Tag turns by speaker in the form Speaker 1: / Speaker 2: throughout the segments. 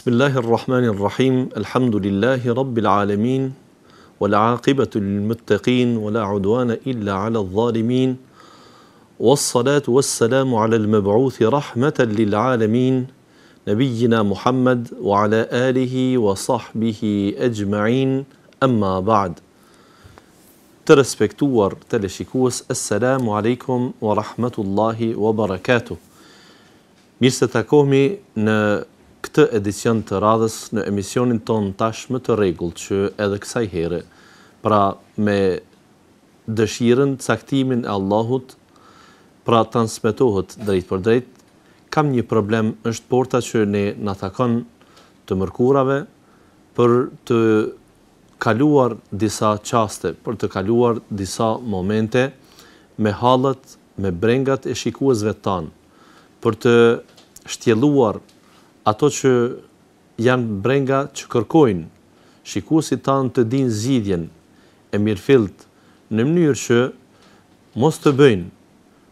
Speaker 1: Bismillahirrahmanirrahim. Alhamdulillahi rabbil alamin. Wal aqibatu lil muttaqin wala udwana illa ala adh-dhalimin. Wassalatu wassalamu ala al-mab'uth rahmatan lil alamin. Nabiyyina Muhammad wa ala alihi wa sahbihi ajma'in. Amma ba'd. Të respektuar teleshikues, assalamu alaikum wa rahmatullahi wa barakatuh. Mirë se takohemi në këtë edicion të radhës në emisionin ton tash më të rregullt që edhe kësaj here, pra me dëshirën, caktimin e Allahut, pra transmetohet drejt për drejt. Kam një problem, është porta që ne na takon të mërkurave për të kaluar disa qaste, për të kaluar disa momente me hallet, me brengat e shikuesve tanë, për të shtjelluar ato që janë brenga që kërkojnë shikuesit tanë të dinë zgjidhjen e mirëfillt në mënyrë që mos të bëjnë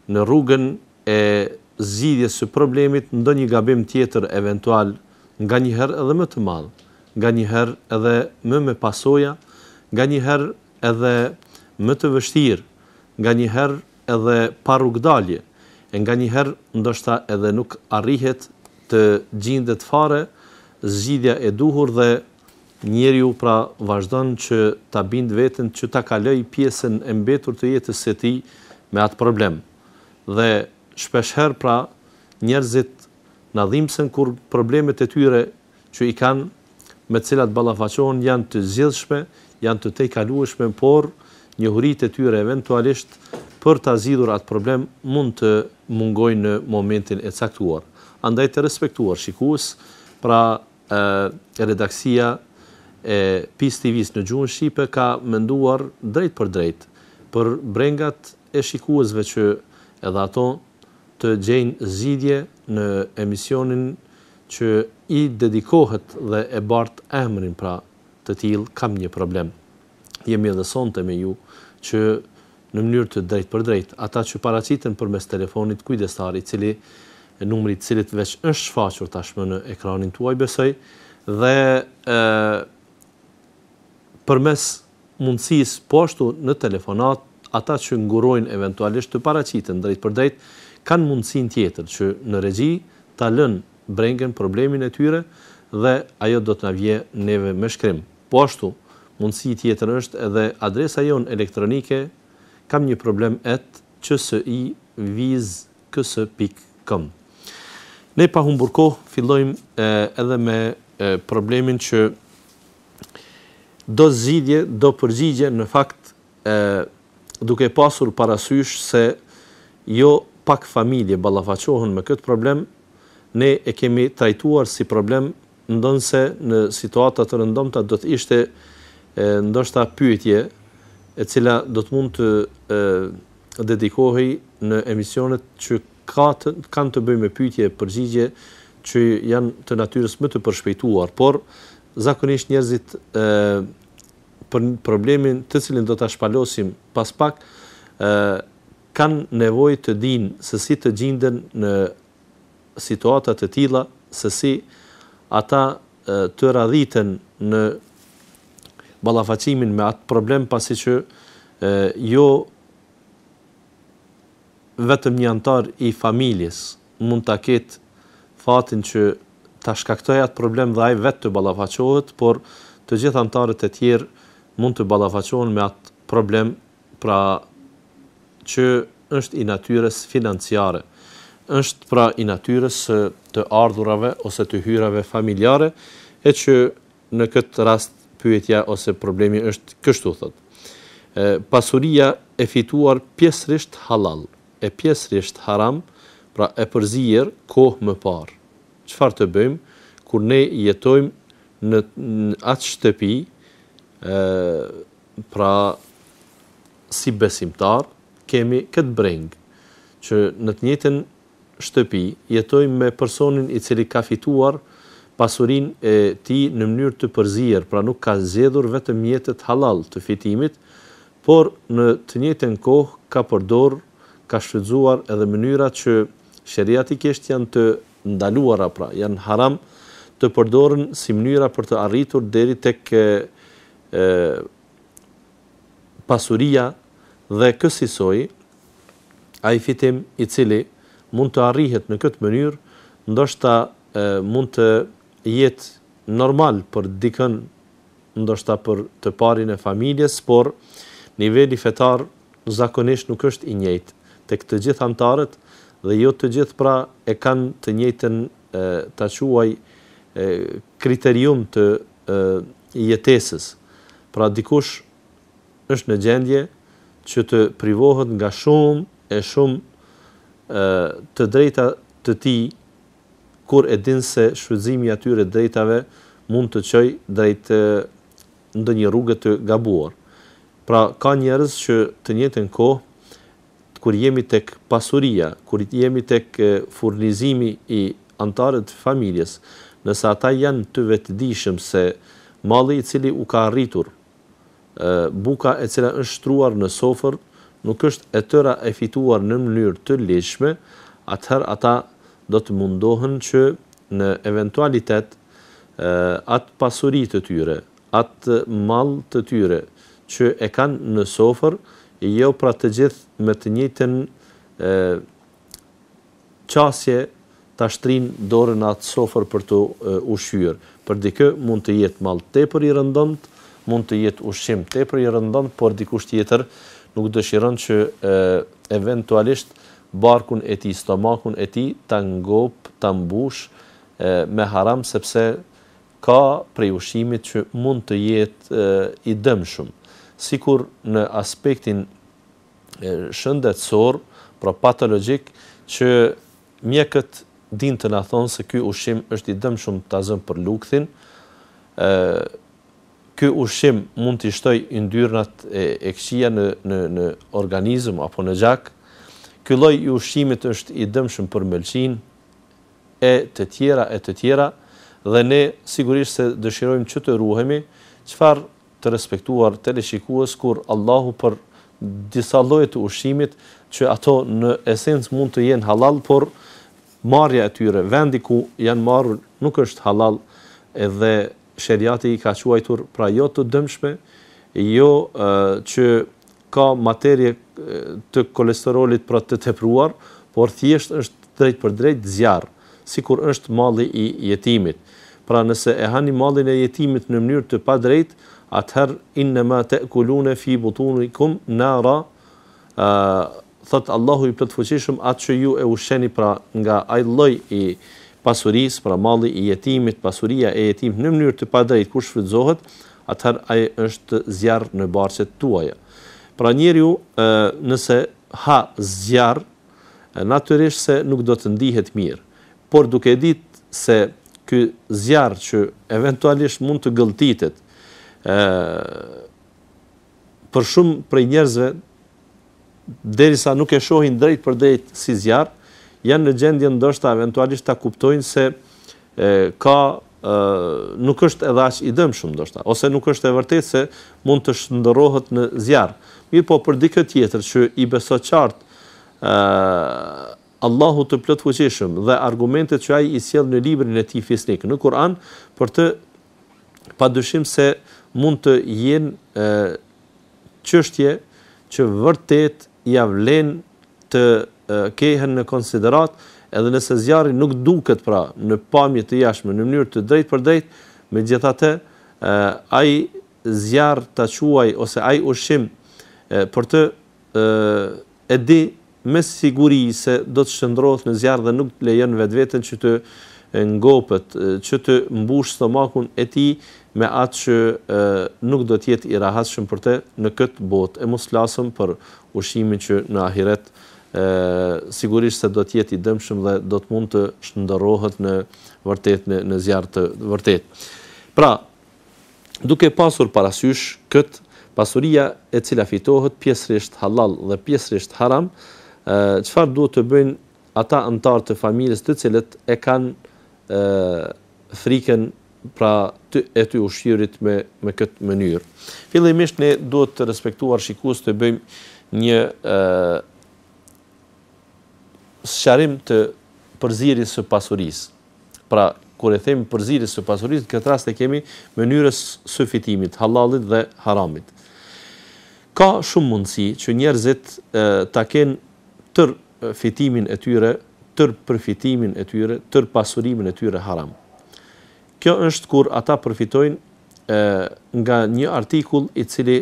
Speaker 1: në rrugën e zgjidhjes së problemit ndonjë gabim tjetër eventual, nganjëherë edhe më të madh, nganjëherë edhe më me pasoja, nganjëherë edhe më të vështirë, nganjëherë edhe pa rrugdalje, e nganjëherë ndoshta edhe nuk arrihet të gjendet fare zgjidhja e duhur dhe njeriu pra vazhdon që ta bind veten që ta kaloj pjesën e mbetur të jetës së tij me atë problem. Dhe shpeshherë pra njerëzit na dhimbsen kur problemet e tyre që i kanë, me të cilat ballafaqohen, janë të zgjedhshme, janë të tejkalueshme, por njohuritë e tyre eventualisht për ta zgjidhur atë problem mund të mungojnë në momentin e caktuar. Andaj të respektuar shikues, pra redaksia e PIS TV-s në gjuhën shqipe ka menduar drejt për brengat e shikuesve që edhe ato të gjejnë zgjidhje në emisionin që i dedikohet dhe e bart emrin pra të tillë kam një problem. Jemi edhe sonte me ju që në mënyrë të drejt për drejt, ata që paraqiten përmes telefonit kujdestar, i cili numri i cilit veç është shfaqur tashmë në ekranin tuaj besoj, dhe përmes mundësisë po ashtu në telefonat, ata që ngurojnë eventualisht të paraqiten drejt për drejt, kanë mundësinë tjetër që në regji ta lënë brengen problemin e tyre dhe ajo do të na vijë neve me shkrim. Po ashtu, mundësi tjetër është edhe adresa jonë elektronike kam një problem @csi@viz.ks.com. Ne pa humbur kohë fillojmë edhe me problemin që do zgjidhje, do përgjigje në fakt duke pasur parasysh se jo pak familje ballafaqohen me këtë problem, ne e kemi trajtuar si problem, ndonse në situata të rëndomta do të ishte ndoshta pyetje e cila do të mund të dedikohej në emisionet që kanë të bëjnë me pyetje e përgjigje që janë të natyrës më të përshpejtuar, por zakonisht njerëzit për problemin të cilin do ta shpalosim pas pak kanë nevojë të dinë se si të gjenden në situata të tilla, se si ata të radhiten në ballafaqimin me atë problem, pasi që jo vetëm një antar i familjes mund ta ketë fatin që ta shkaktojë atë problem dhe ai vetë të ballafaqohet, por të gjithë antarët e tjerë mund të ballafaqohen me atë problem, pra që është i natyrës financiare, është pra i natyrës të ardhurave ose të hyrave familjare, e që në këtë rast pyetja ose problemi është kështu thot. Pasuria e fituar pjesërisht halal, e pjesërisht haram, pra e përzier kohë më parë. Çfarë të bëjmë kur ne jetojmë në atë shtëpi, pra si besimtar, kemi këtë breng, që në të njëjtën shtëpi jetojmë me personin i cili ka fituar pasurinë e tij në mënyrë të përzier, pra nuk ka zgjedhur vetëm mjetet halal të fitimit, por në të njëjtën kohë ka përdorur, ka shfrytzuar edhe mënyrat që sheriatikisht janë të ndaluara, pra janë haram, të përdoren si mënyra për të arritur deri tek pasuria dhe kësaj ai fitim i cili mund të arrihet në këtë mënyrë, ndoshta mund të jetë normal për dikën, ndoshta për të parin e familjes, por niveli fetar zakonisht nuk është i njëjtë tek të gjithë anëtarët dhe jo të gjithë pra e kanë të njëjtën ta quaj kriterium të jetesës. Pra dikush është në gjendje që të privohet nga shumë të drejta të tij, kur e din se shfrytëzimi i atyre drejtave mund të çojë drejt ndonjë rrugë të gabuar. Pra ka njerëz që të njëjtën kohë kur jemi tek pasuria, kur jemi tek furnizimi i anëtarëve të familjes, nëse ata janë të vetëdijshëm se malli i cili u ka arritur, buka e cila është shtruar në sofër, nuk është e tëra e fituar në mënyrë të lehtëshme, atëherë ata do të mundohen që në eventualitet atë pasuri të tyre, atë mall të tyre që e kanë në sofër, jo pra të gjithë me të njëjtën qasje ta shtrin dorën atë sofër për të ushqyer. Për dikë mund të jetë mall tepër i rëndëmt, mund të jetë ushqim tepër i rëndëmt, por dikush tjetër nuk dëshiron që eventualisht barkun e tij, stomakun e tij ta ngop, ta mbush me haram, sepse ka prej ushqimit që mund të jetë i dëmshëm. Sikur në aspektin shëndetësor, pra patologjik, që mjekët din të na thonë se ky ushqim është i dëmshëm ta zëm për lukthin, ky ushqim mund të shtoj yndyrnat e këqija në organizëm apo në gjak, ky lloj i ushqimit është i dëmshëm për mëlçin, e të tjera, dhe ne sigurisht se dëshirojmë që të ruhemi, çfarë të respektuar teleshikues, kur Allahu për disa lloje të ushqimit që ato në esencë mund të jenë halal, por marrja e tyre, vendi ku janë marrur nuk është halal, edhe sheriati i ka quajtur pra jo të dëmshme, jo që ka materje të kolesterolit pra të tepruar, por thjesht është drejt për drejt zjarr, sikur është malli i jetimit. Pra nëse e hani mallin e jetimit në mënyrë të padrejtë, atëherë innema ta'kuluna fi butunikum nara, thot Allahu i plotfuqishëm, atë që ju e ushqeni pra nga ai lloj i pasurisë, pra malli i jetimit, pasuria e jetimit në mënyrë të padrejtë kur shfrytëzohet, atëherë ai është zjarr në barqet tuaja. Pra njeriu nëse ha zjarr, natyrisht se nuk do të ndihet mirë, por duke ditë se ky zjarr që eventualisht mund të gëlltitet, për shumë prej njerëzve, derisa nuk e shohin drejt për drejt si zjarr, janë në gjendje ndoshta eventualisht ta kuptojnë se nuk është edhe aq i dëmshëm ndoshta, ose nuk është e vërtetë se mund të shndërrohet në zjarr. Mirë, po për dikë tjetër që i besoqartë Allahu të plotfuqishëm dhe argumentet që ai i sjell në librin e tij fisnik në Kur'an, për të padyshim se mund të jenë çështje që vërtet ja vlen të kehen në konsiderat, edhe nëse zjarri nuk duket pra në pamje të jashtme në mënyrë të drejtë për drejtë, megjithatë ai zjarr ta quaj ose ai ushqim për të e di me siguri se do të shndrohet në zjarr dhe nuk lejon vetveten që të ngopet, që të mbush stomakun e tij me atë që nuk do të jetë i rahatshëm për të në këtë botë. E mos flasim për ushqimin që në ahiret sigurisht se do të jetë i dëmshëm dhe do të mund të shndërrohet në vërtet në zjarr të vërtet. Pra, duke pasur parasysh këtë pasuria e cila fitohet pjesërisht halal dhe pjesërisht haram, çfarë duhet të bëjnë ata anëtarë të familjes të cilët e kanë frikën pra e të ushqyerit me këtë mënyrë. Fillimisht ne duhet të respektuar shikues të bëjmë një sqarim të përzierjes së pasurisë. Pra kur e themi përzierjes së pasurisë, në këtë rast e kemi mënyrës së fitimit, halalit dhe haramit. Ka shumë mundësi që njerëzit ta kenë tër fitimin e tyre, tër përfitimin e tyre, tër pasurimin e tyre haram. Kjo është kur ata përfitojnë nga një artikull i cili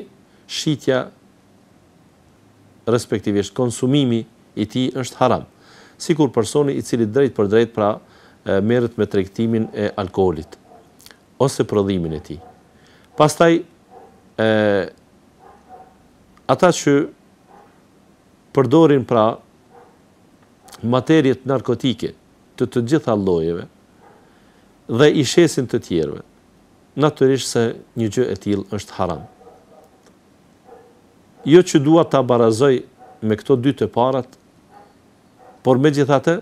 Speaker 1: shitja, respektivisht konsumimi i tij është haram. Sikur personi i cili drejt për drejt pra merret me tregtimin e alkoolit ose prodhimin e tij. Pastaj ata që përdorin pra materjet narkotike të gjitha llojeve dhe i shesin të tjerëve, natyrisht se një gjë e tillë është haram. Jo që dua ta barazoj me këto dy të parat, por megjithatë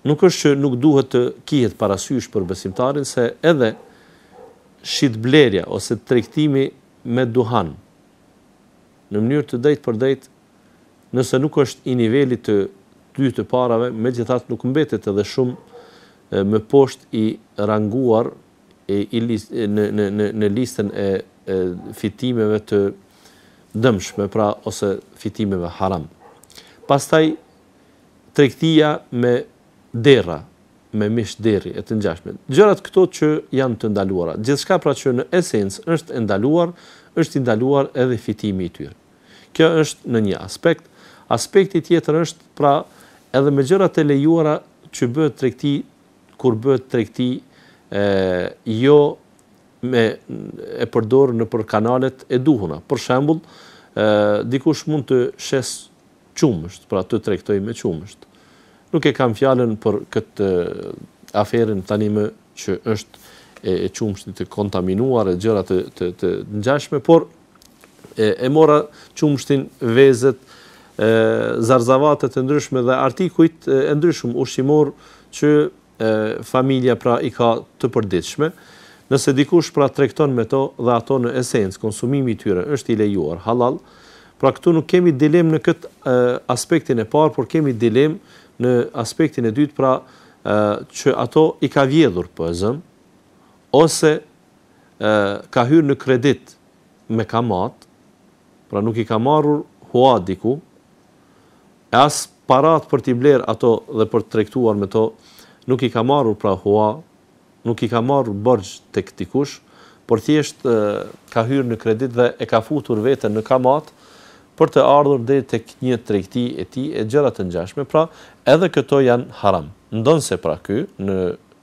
Speaker 1: nuk është që nuk duhet të kihet parasysh për besimtarin se edhe shitblerja ose tregtimi me duhan në mënyrë të drejtë për drejtë, nëse nuk është i nivelit të dy të parave, megjithatë nuk mbetet edhe shumë më poshtë i ranguar në listën e fitimeve të dëmshme, pra ose fitimeve haram. Pastaj tregtia me derra, me mish derri e të ngjashme. Gjërat këto që janë të ndaluara. Gjithçka pra që në esencë është e ndaluar, është i ndaluar edhe fitimi i tyre. Kjo është në një aspekt. Aspekti tjetër është pra edhe me gjërat e lejuara që bëhet tregti, kur bëhet tregti jo me e përdorur nëpër kanalet e duhura. Për shembull, dikush mund të shes qumësht, pra të tregtoj me qumësht. Nuk e kam fjalën për këtë aferën tani më që është e qumshtit të kontaminuar e gjëra të ngjashme, por e mora qumshtin, vezët, zarzavatet e ndryshme dhe artikujt e ndryshëm ushqimor që familja pra i ka të përditshme. Nëse dikush pra tregton me to dhe ato në esencë konsumimi i tyre është i lejuar halal, pra këtu nuk kemi dilem në këtë aspektin e parë, por kemi dilem në aspektin e dytë, pra që ato i ka vjedhur poezëm ose ka hyrë në kredit me kamat, pra nuk i ka marrur hua diku, e as parat për t'i bler ato dhe për të tregtuar me to, nuk i ka marrur pra hua, nuk i ka marrur borxh tek dikush, por thjesht ka hyrë në kredit dhe e ka futur veten në kamat për të ardhur deri tek një tregti e tij e gjëra të ngjashme, pra edhe këto janë haram. Ndonse pra ky në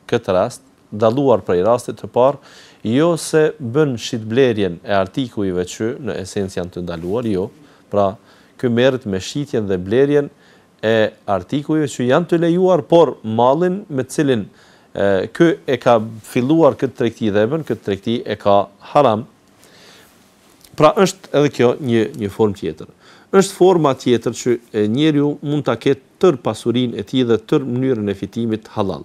Speaker 1: këtë rast dalluar prej rastit të parë, jo se bën shitblerjen e artikujve që në esencë janë të ndaluar, jo, pra ky merret me shitjen dhe blerjen e artikujve që janë të lejuar, por mallin me cilin ky e ka filluar këtë tregti dhe e bën këtë tregti e ka haram. Pra është edhe kjo një formë tjetër. Është forma tjetër që njeriu mund ta ketë tër pasurinë e tij dhe tër mënyrën e fitimit halal.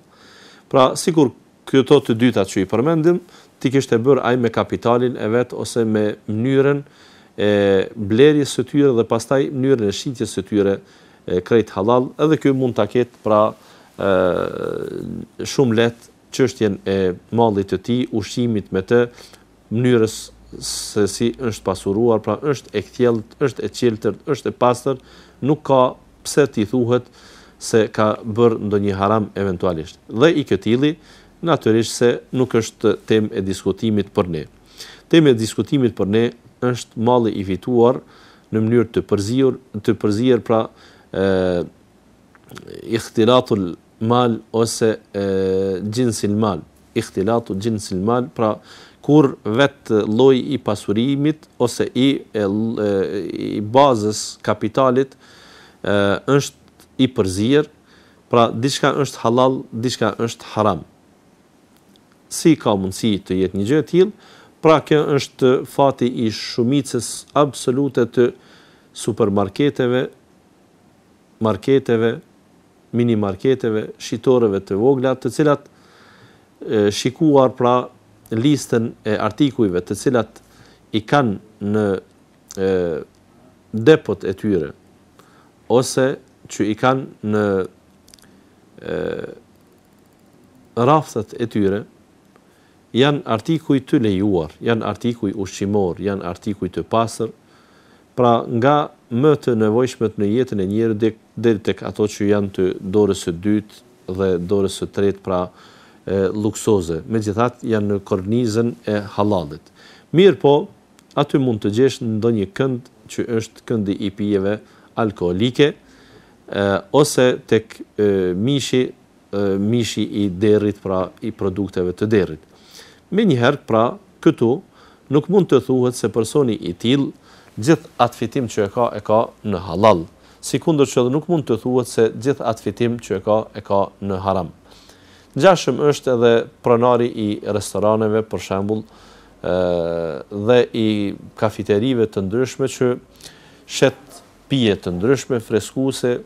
Speaker 1: Pra sikur këto të dyta që i përmendim, ti kishte bërë ai me kapitalin e vet ose me mënyrën e blerjes së tyre dhe pastaj mënyrën e shitjes së tyre krejt halal, edhe ky mund ta ketë pra shumë lehtë çështjen e mallit të tij, ushqimit me të, mënyrës se si është pasuruar, pra është e kthjellët, është e qeltër, është e pastër, nuk ka pse t'i thuhet se ka bërë ndonjë haram eventualisht. Dhe i këtilli, natyrisht se nuk është temë e diskutimit për ne. Temë e diskutimit për ne është malli i fituar në mënyrë të përzier pra ikhtilatul mal ose jinsil mal. Ikhtilatul jinsil mal, pra kur vetë lloji i pasurimit ose i bazës kapitalit është i përzier, pra diçka është halal, diçka është haram. Si ka mundësi të jetë një gjë e tillë? Pra kjo është fati i shumicës absolute të supermarketeve, marketeve, mini marketeve, shitoreve të vogla, të cilat shikuar pra listën e artikujve të cilat i kanë në depot e tyre ose që i kanë në raftat e tyre janë artikuj të lejuar, janë artikuj ushqimor, janë artikuj të pastër, pra nga më të nevojshmet në jetën e njerit deri tek ato që janë të dorës së dytë dhe dorës së tretë, pra luksoze. Megjithatë janë në kornizën e halalit. Mirë po, aty mund të gjesh ndonjë kënd që është këndi i pijeve alkoolike, ose tek mishi i derrit, pra i produkteve të derrit. Menjëherë, pra, këtu nuk mund të thuhet se personi i tillë gjithë atë fitim që e ka në halal, sikundër që nuk mund të thuhet se gjithë atë fitim që e ka në haram. Ngjashëm është edhe pronari i restoraneve, për shembull, dhe i kafeterive të ndryshme që shet pije të ndryshme, freskuese,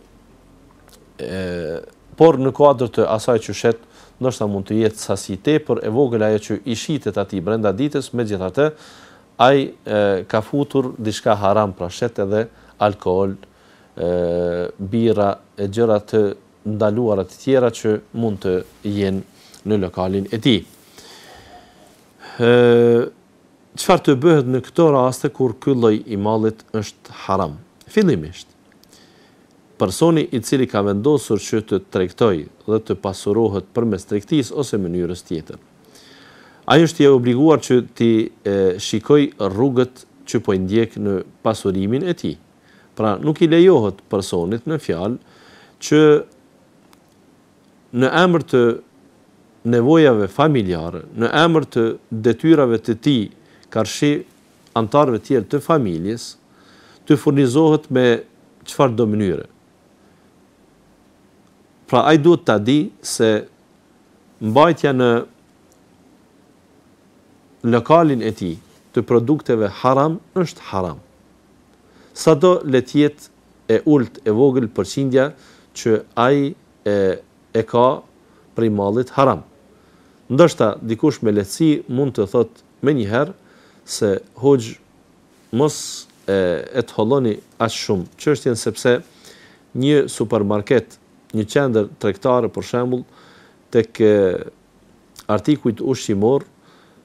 Speaker 1: por në kuadër të asaj që shet, ndoshta mund të jetë sasi tepër e vogël ajo që i shitet atij brenda ditës, megjithatë ai ka futur diçka haram, pra shet edhe alkool, bira e gjëra të ndaluara të tjera që mund të jenë në lokalin e tij. Çfarë të bëhet në këto raste kur ky lloj i mallit është haram? Fillimisht, personi i cili ka vendosur që të tregtojë dhe të pasurohet përmes tregtisë ose mënyrës tjetër, ai është i obliguar që ti shikoj rrugët që po i ndjek në pasurimin e tij. Pra nuk i lejohet personit në fjalë që në emër të nevojave familjare, në emër të detyrave të tij karshi antarëve tjerë të familjes, të furnizohet me çfarëdo mënyre. Pra ai duhet ta di se mbajtja në lokalin e tij të produkteve haram është haram. Sado le të jetë e ulët e vogël përqindja që ai e ka prej mallit haram. Ndoshta dikush me lehtësi mund të thotë menjëherë se hoxh mos e të holloni aq shumë çështjen, sepse një supermarket, një qendër tregtare për shembull, tek artikujt ushqimor,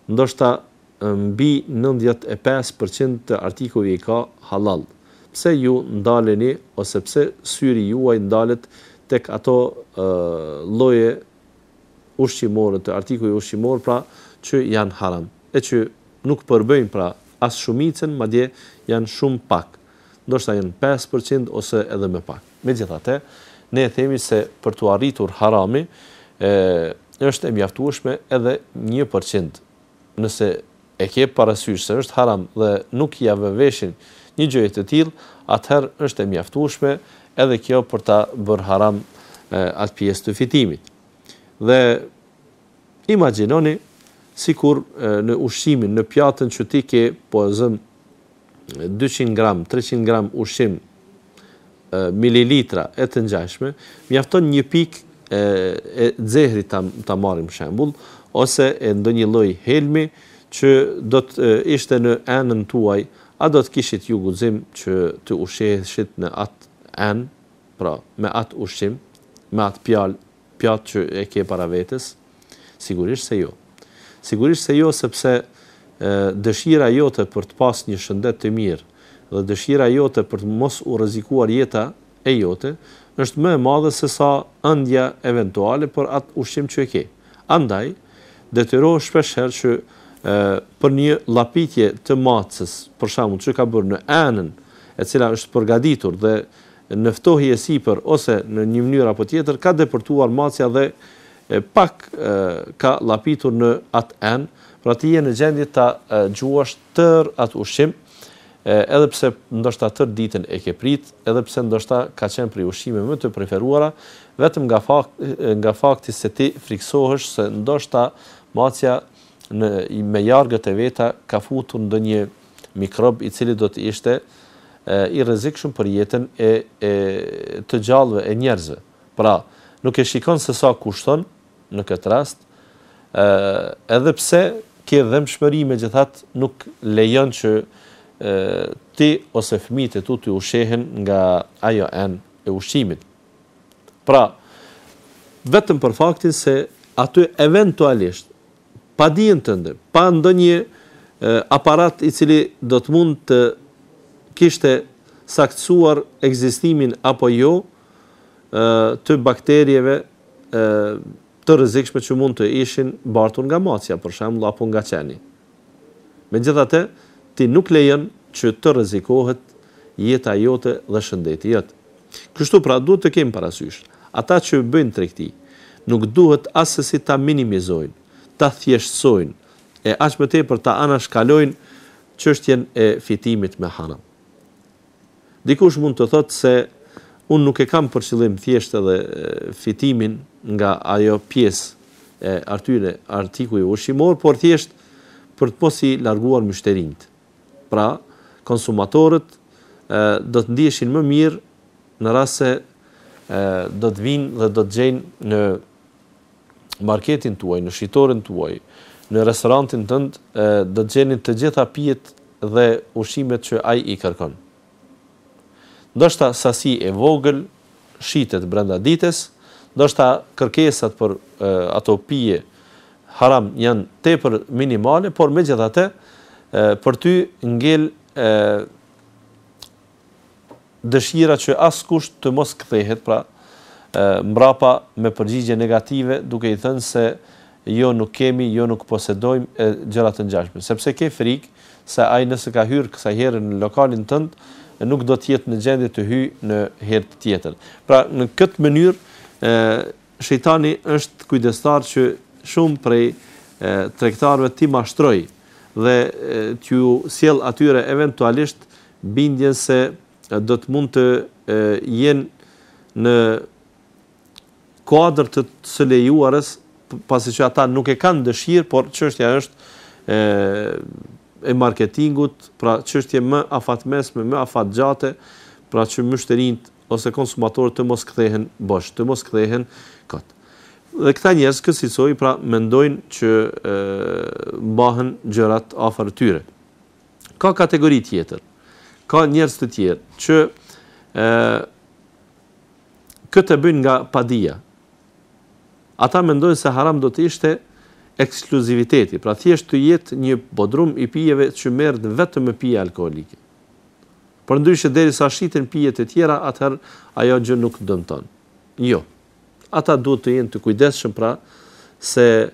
Speaker 1: ndoshta mbi 95% të artikujve i ka halal. Pse ju ndaleni ose pse syri juaj ndalet tek ato lloje ushqimore të artikujve ushqimor, pra që janë haram, e që nuk përbëjnë pra as shumicën, madje janë shumë pak. Ndoshta janë 5% ose edhe më pak. Megjithatë, ne themi se për të arritur harami është e mjaftueshme edhe 1%. Nëse e ke parasysh se është haram dhe nuk ja vë veshin një gjë të tillë, atëherë është e mjaftueshme edhe kjo për ta bërë haram atë pjesë të fitimit. Dhe imagjinoni sikur në ushqimin, në pjatën që ti ke po zëm 200 gram, 300 gram ushqim, mililitra e të ngjashme, mjafton një pikë e zehrit ta marrim shembull, ose e ndonjë lloj helmi që do të ishte në enën tuaj, a do të kishit ju guxim që të ushqeheshit në atë enë, pra me atë ushqim, me atë pjatë që e ke para vetes? Sigurisht se jo. Sigurisht se jo, sepse dëshira jote për të pas një shëndet të mirë dhe dëshira jote për të mos u rrezikuar jeta e jote është më e madhe se sa ëndja eventuale për atë ushqim që e ke. Andaj, detyrohesh shpeshherë që për një llapitje të macës, për shembull, që ka bërë në enën e cila është përgatitur dhe në ftohje sipër ose në një mënyrë apo tjetër ka depërtuar macja dhe pak ka llapitur në atë enë, pra ti je në gjendje ta gjuash tër atë ushqim, edhe pse ndoshta tër ditën e ke prit, edhe pse ndoshta ka qenë prej ushqimeve më të preferuara, vetëm nga fakti se ti friksohesh se ndoshta macja me jargët e veta ka futur ndonjë mikrob i cili do të ishte i rrezikshëm për jetën e të gjallëve e njerëzve. Pra, nuk e shikon se sa kushton në këtë rast, edhe pse ke dhëmshmëri, megjithatë nuk lejon që ti ose fëmijët e tu të ushqehen nga ajo enë e ushqimit. Pra, vetëm për faktin se aty eventualisht, pa dijen tënde, pa ndonjë aparat i cili do të mund të kishte saktësuar ekzistimin apo jo të bakterieve të rrezikshme që mund të ishin bartur nga macja, për shembull, apo nga qeni. Megjithatë, ti nuk lejon që të rrezikohet jeta jote dhe shëndeti jot. Kështu pra duhet të kemi parasysh, ata që bëjnë tregti, nuk duhet asesi ta minimizojnë, ta thjeshtsojnë, e aq më tepër ta anashkalojnë çështjen e fitimit me haram. Dikush mund të thotë se unë nuk e kam për qëllim thjesht edhe fitimin nga ajo pjesë e atyre artikuj ushqimor, por thjesht për të mos i larguar myshterinjt. Pra, konsumatorët do të ndiheshin më mirë në rast se do të vinë dhe do të gjejnë në marketin tuaj, në shitorin tuaj, në restorantin tënd, do të gjenin të gjitha pijet dhe ushqimet që ai i kërkon. Ndoshta sasi e vogël shitet brenda ditës, ndoshta kërkesat për ato pije haram janë tepër minimale, por megjithatë për ty ngel dëshira që askush të mos kthehet, pra mbrapa me përgjigje negative, duke i thënë se jo nuk kemi, jo nuk posedojmë e gjëra të ngjashme, sepse ke frikë se ai nëse ka hyrë kësaj herë në lokalin tënd, nuk do të jetë në gjendje të hyjë në herë tjetër. Pra në këtë mënyrë shejtani është kujdestar që shumë prej tregtarëve ti mashtroj dhe t'ju sjell atyre eventualisht bindjen se do të mund të jenë në kuadër të së lejuarës, pasi që ata nuk e kanë dëshirë, por çështja është e marketingut, pra çështje më afatmesme, më afatgjate, pra që mështerinjt ose konsumatorët të mos kthehen bosh, të mos kthehen kot. Dhe këta njerëz kësaj pra mendojnë që mbahen gjërat afër tyre. Ka kategori tjetër. Ka njerëz të tjerë që këtë bëjnë nga padia. Ata mendojnë se haram do të ishte ekskluziviteti, pra thjesht të jetë një bodrum i pijeve që merret vetëm me pije alkoolike. Por ndryshe derisa shiten pijet e tjera, atëherë ajo gjë nuk dëmton. Jo. Ata duhet të jenë të kujdesshëm, pra se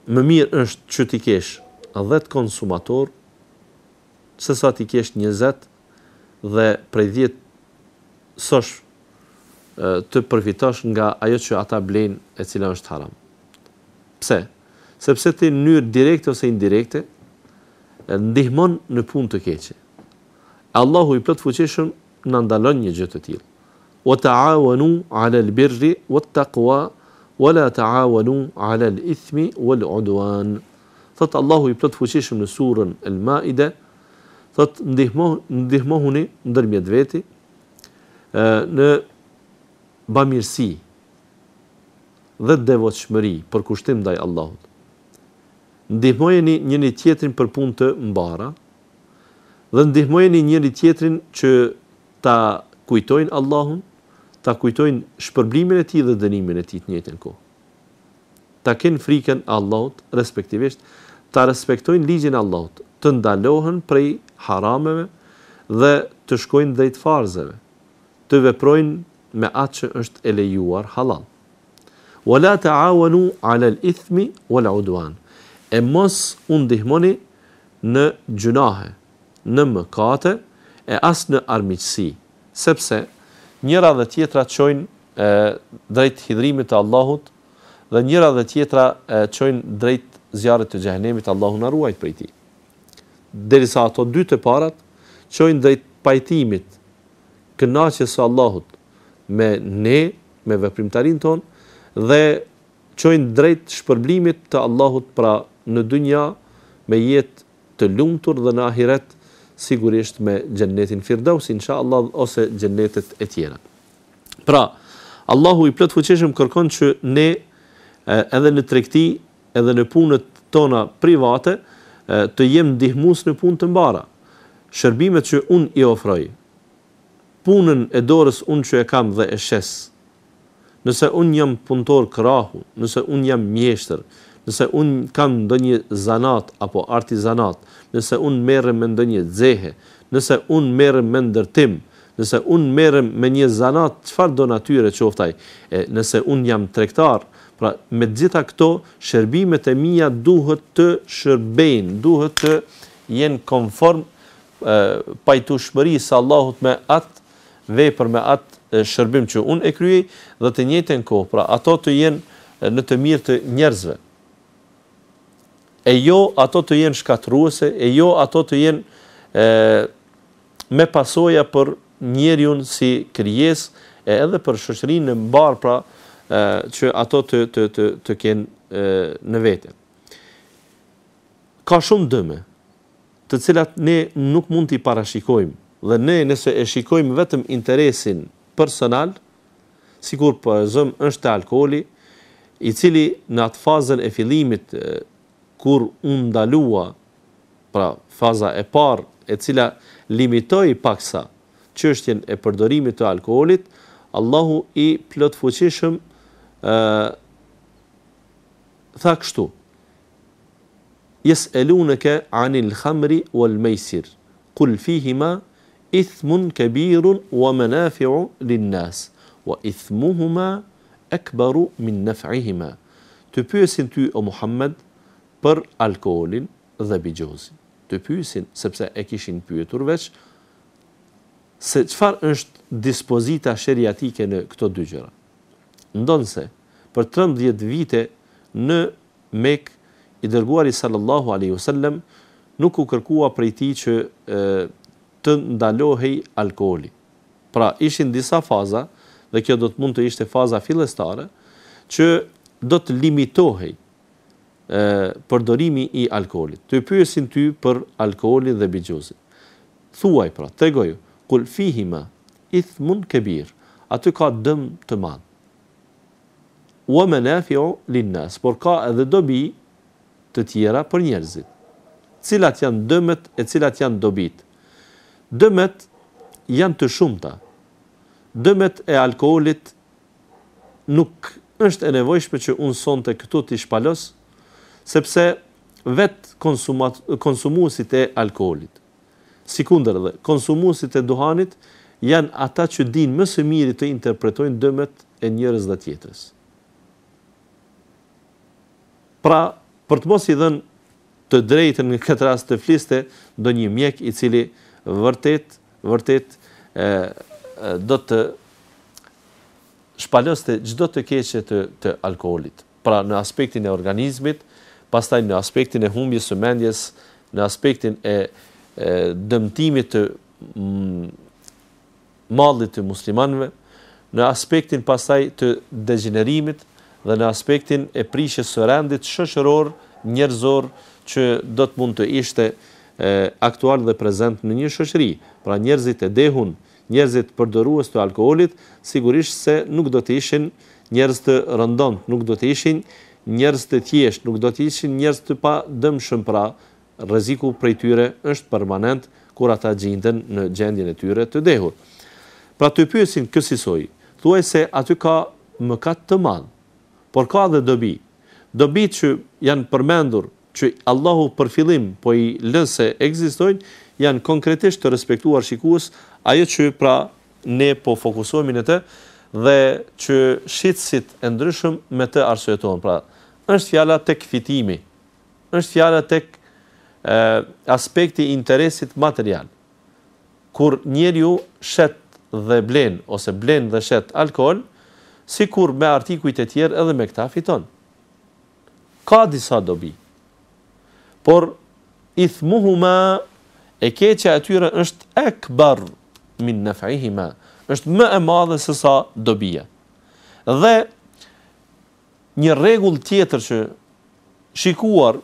Speaker 1: më mirë është që ti kesh 10 konsumator se sa ti kesh 20 dhe prej 10 sosh të përfitosh nga ajo që ata blejnë e cila është haram. Pse? Sepse ti në mënyrë direkte ose indirekte ndihmon në punë të keqe. Allahu i plot fuqishëm na ndalon një gjë të tillë. Wa ta'awanu 'ala al-birri wat-taqwa wa la ta'awanu 'ala al-ithmi wal-'udwan. Thot Allahu i plot fuqishëm në surën Al-Maide, thot ndihmohuni ndërmjet veti në bamirësi dhe devotshmëri për kushtim ndaj Allahut. Ndihmojeni njëri tjetrin për punë të mbara dhe ndihmojeni njëri tjetrin që ta kujtojnë Allahun, ta kujtojnë shpërblimin e tij dhe dënimin e tij të njëjtën kohë. Ta kenë frikën e Allahut, respektivisht ta respektojnë ligjin e Allahut, të ndalohen prej harameve dhe të shkojnë drejt farzeve, të veprojnë me atë që është e lejuar halal. Wala ta'awanu 'ala al-ithmi wal-'udwan. E mos u ndihmoni në gjunahe, në mëkate e as në armiqësi, sepse njëra dhe tjetra çojnë drejt hidhrimit të Allahut dhe njëra dhe tjetra çojnë drejt zjarrit të xhehenemit, Allahu na ruaj prej tij. Derisa ato dy të parat çojnë drejt pajtimit, kënaqjes së Allahut me ne, me veprimtarinë tonë, dhe çojnë drejt shpërblimit të Allahut, pra në dynja me jetë të lumtur dhe në ahiret sigurisht me xhennetin Firdaus inshallah ose xhennetet e tjera. Pra Allahu i plot fuqishëm kërkon që ne edhe në tregti, edhe në punët tona private të jem ndihmues në punë të mbara. Shërbimet që unë i ofroj, punën e dorës unë që e kam dhe e shes, nëse unë jam punëtor krahu, nëse unë jam mjeshtër, nëse unë kam ndonjë zanat apo artizanat, nëse unë merrem me ndonjë zehe, nëse unë merrem me ndërtim, nëse unë merrem me një zanat, çfarë do natyre qoftaj, nëse unë jam tregtar, pra me gjitha këto shërbimet e mia duhet të shërbejnë, duhet të jenë konform pajtueshmërisë Allahut me atë vepër, me atë shërbim që unë e kryej, dhe të njëjtën kohë, pra ato të jenë në të mirë të njerëzve. E jo ato të jenë shkatruese, e jo ato të jenë me pasoja për njeriun si krijesë, edhe për shoqërinë e mbar, pra që ato të kenë në vete. Ka shumë dëme, të cilat ne nuk mund t'i parashikojmë, dhe ne nëse e shikojmë vetëm interesin personal, sikur për zëm është alkooli, i cili në atë fazën e fillimit, kur unë ndalua, pra faza e parë, e cila limitoi paksa çështjen e përdorimit të alkoolit, Allahu i plotfuqishëm tha kështu: Yes'alunaka 'anil khamri wal maisir, qul fihima ithmun kabirun wa manafi'u lin-nas, wa ithmuhuma akbaru min naf'ihima. Të pyesin ty o Muhammed për alkoolin dhe bigjozin. Të pyesin sepse e kishin pyetur veç se çfarë është dispozita sheriatike në këto dy gjëra. Ndonse për 13 vite në Mekë, i dërguari sallallahu alaihi wasallam nuk u kërkua prej tij që të ndalohej alkooli. Pra ishin disa faza, dhe kjo do të mund të ishte faza fillestare, që do të limitohej përdorimi i alkoolit. Të pyesin ty për alkoolin dhe bigjozin. Thuaj pra, tregoju, qul fihima ithmun kabir, aty ka dëm të madh. Wa manafi'u lin-nas, por ka edhe dobi të tjera për njerëzit. Cilat janë dëmet e cilat janë dobit? Dëmet janë të shumta. Dëmet e alkoolit nuk është e nevojshme që unë sonte këtu t'i shpalos, sepse vetë konsumuesit e alkoolit, sikundër dhe konsumuesit e duhanit, janë ata që dinë më së miri të interpretojnë dëmet e njërës dhe tjetrës. Pra, për të mos i dhënë të drejtën në këtë rast të fliste ndonjë mjek i cili vërtet do të shpaloste çdo të keqe të alkoolit. Pra në aspektin e organizmit, pastaj në aspektin e humbjes së mendjes, në aspektin e dëmtimit të mallit të muslimanëve, në aspektin pastaj të degenerimit dhe në aspektin e prishjes së rendit shoqëror, njerëzor, që do të mund të ishte aktual dhe prezent në një shoqëri. Pra njerëzit e dehun, njerëzit përdorues të alkoolit, sigurisht se nuk do të ishin njerëz të rëndom, nuk do të ishin njerëz të thjesht, nuk do të ishin njerëz të padëmshëm, pra rreziku prej tyre është permanent kur ata gjenden në gjendjen e tyre të dehur. Pra të pyesin kësaj, thuaj se aty ka mëkat të madh, por ka dhe dobi. Dobit që janë përmendur, që Allahu për fillim po i lën se ekzistojnë, janë konkretisht të respektuar shikues, ajo që pra ne po fokusohemi në të dhe që shitësit e ndryshëm me të arsyetojnë. Pra, është fjala tek fitimi, është fjala tek aspekti interesit material. Kur njeriu shet dhe blen, ose blen dhe shet alkool, sikur me artikujt e tjerë edhe me këta fiton. Ka disa dobi. Por ithmuhuma, e keqja e tyre është akbar min naf'ihima, është më e madhe se sa dobia. Dhe një rregull tjetër që shikuar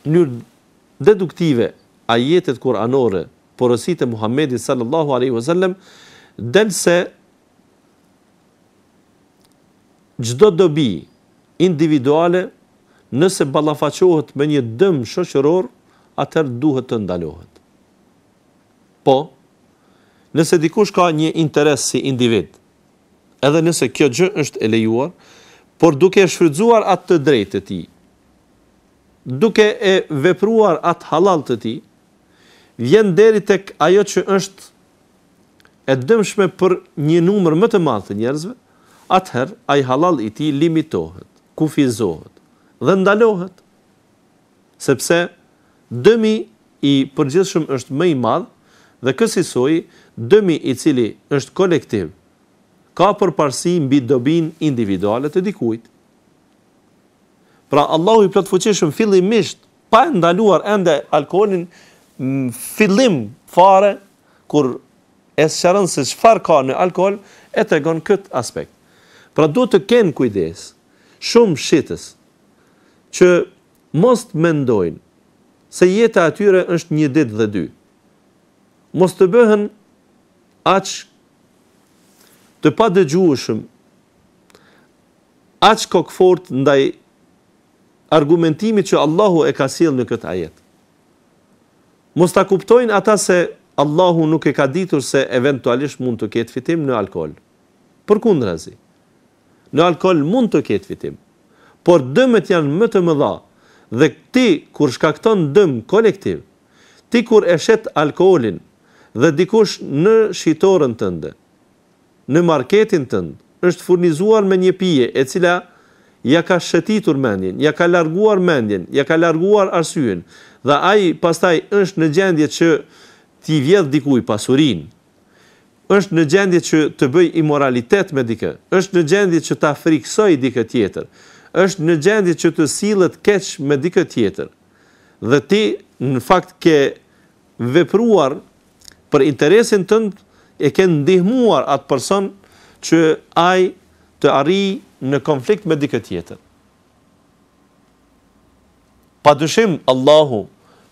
Speaker 1: në mënyrë deduktive ajetet kuranore, porositë e Muhamedit sallallahu alaihi wasallam, del se çdo dobi individuale, nëse ballafaqohet me një dëm shoqëror, atëherë duhet të ndalohet. Po, nëse dikush ka një interes si individ, edhe nëse kjo gjë është e lejuar, por duke shfrytzuar atë të drejtë të tij, duke e vepruar atë halal të tij, vjen deri tek ajo që është e dëmshme për një numër më të madh të njerëzve, atëherë ai halal i tij limitohet, kufizohet dhe ndalohet, sepse dëmi i përgjithshëm është më i madh dhe kësaj dëmi i cili është kolektiv ka përparësi mbi dobin individuale të dikujt. Pra Allahu i plotfuqishëm fillimisht pa ndaluar ende alkoolin fillim fare kur e sqaron se çfarë ka në alkool e tregon këtë aspekt. Pra duhet të kenë kujdes shumë shitës që mos të mendojnë se jeta atyre është një ditë dhe dy. Mos të bëhen aq të padëgjueshëm, aq kokfort ndaj argumentimit që Allahu e ka sjellë në këtë ajet. Mos ta kuptojnë ata se Allahu nuk e ka ditur se eventualisht mund të ketë fitim në alkool. Përkundrazi, në alkool mund të ketë fitim, por dëmet janë më të mëdha dhe ti kur shkakton dëm kolektiv, ti kur e shet alkoolin dhe dikush në shitorën tënde, në marketin tënd, është furnizuar me një pije e cila ja ka shëtitur mendjen, ja ka larguar mendjen, ja ka larguar arsyen, dhe ai pastaj është në gjendje që t'i vjedh dikuj pasurinë, është në gjendje që të bëj imoralitet me dikë, është në gjendje që ta friksoj dikë tjetër, është në gjendje që të sillet keq me dikë tjetër. Dhe ti në fakt ke vepruar për interesin tënd, e ke ndihmuar atë person që ai të arrijë në konflikt me dikë tjetër. Padyshim Allahu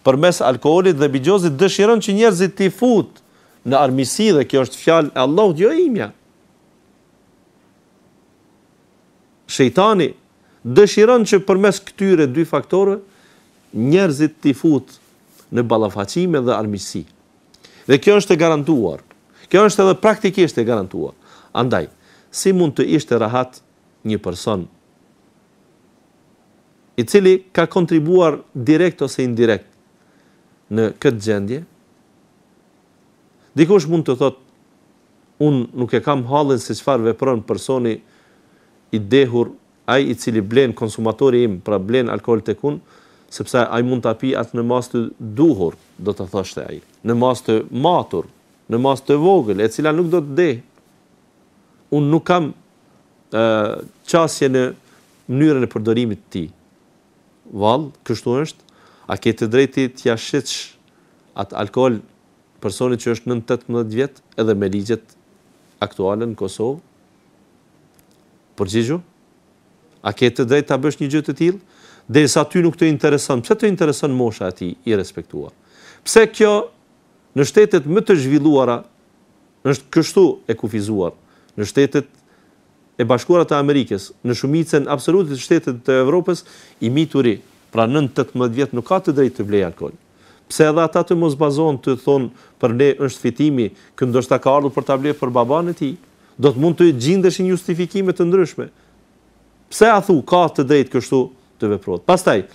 Speaker 1: përmes alkoolit dhe bigjozit dëshiron që njerëzit t'i fut në armiqësi dhe kjo është fjalë e Allahut, jo imja. Shejtani dëshiron që përmes këtyre dy faktorëve njerëzit t'i fut në ballafaqime dhe armiqësi. Dhe kjo është e garantuar. Kjo është edhe praktikisht e garantuar. Andaj, si mund të ishte rahat një person i cili ka kontribuar direkt ose indirekt në këtë gjendje? Dikush mund të thotë, unë nuk e kam hallin se çfarë vepron personi i dehur, ai i cili blen konsumatori im, pra blen alkool tek unë, sepse ai mund ta pi atë në mas të duhur, do të thoshte ai, në mas të matur, në mas të vogël, e cila nuk do të deh. Unë nuk kam qasje në mënyrën e përdorimit të tij. Vallë, kështu është, a ke të drejtë t'ia shitsh atë alkool personit që është 9-18 vjet edhe me ligjet aktuale në Kosovë? Përgjigju? A ke të drejtë ta bësh një gjë të tillë? Derisa ty nuk të intereson. Pse të intereson mosha e tij i respektuar? Pse kjo në shtetet më të zhvilluara është kështu e kufizuar? Në shtetet e Bashkuara të Amerikës, në shumicën absolute të shtetet të Evropës, i mituri, pra 9-18 vjet nuk ka të drejtë të blejë alkool. Pse edhe ata të mos bazohen të thonë për ne është fitimi, që ndoshta ka ardhur për ta blerë për baban e tij, do të mund të gjindeshin justifikime të ndryshme. Pse a thu ka të drejtë kështu të veprohet? Pastaj,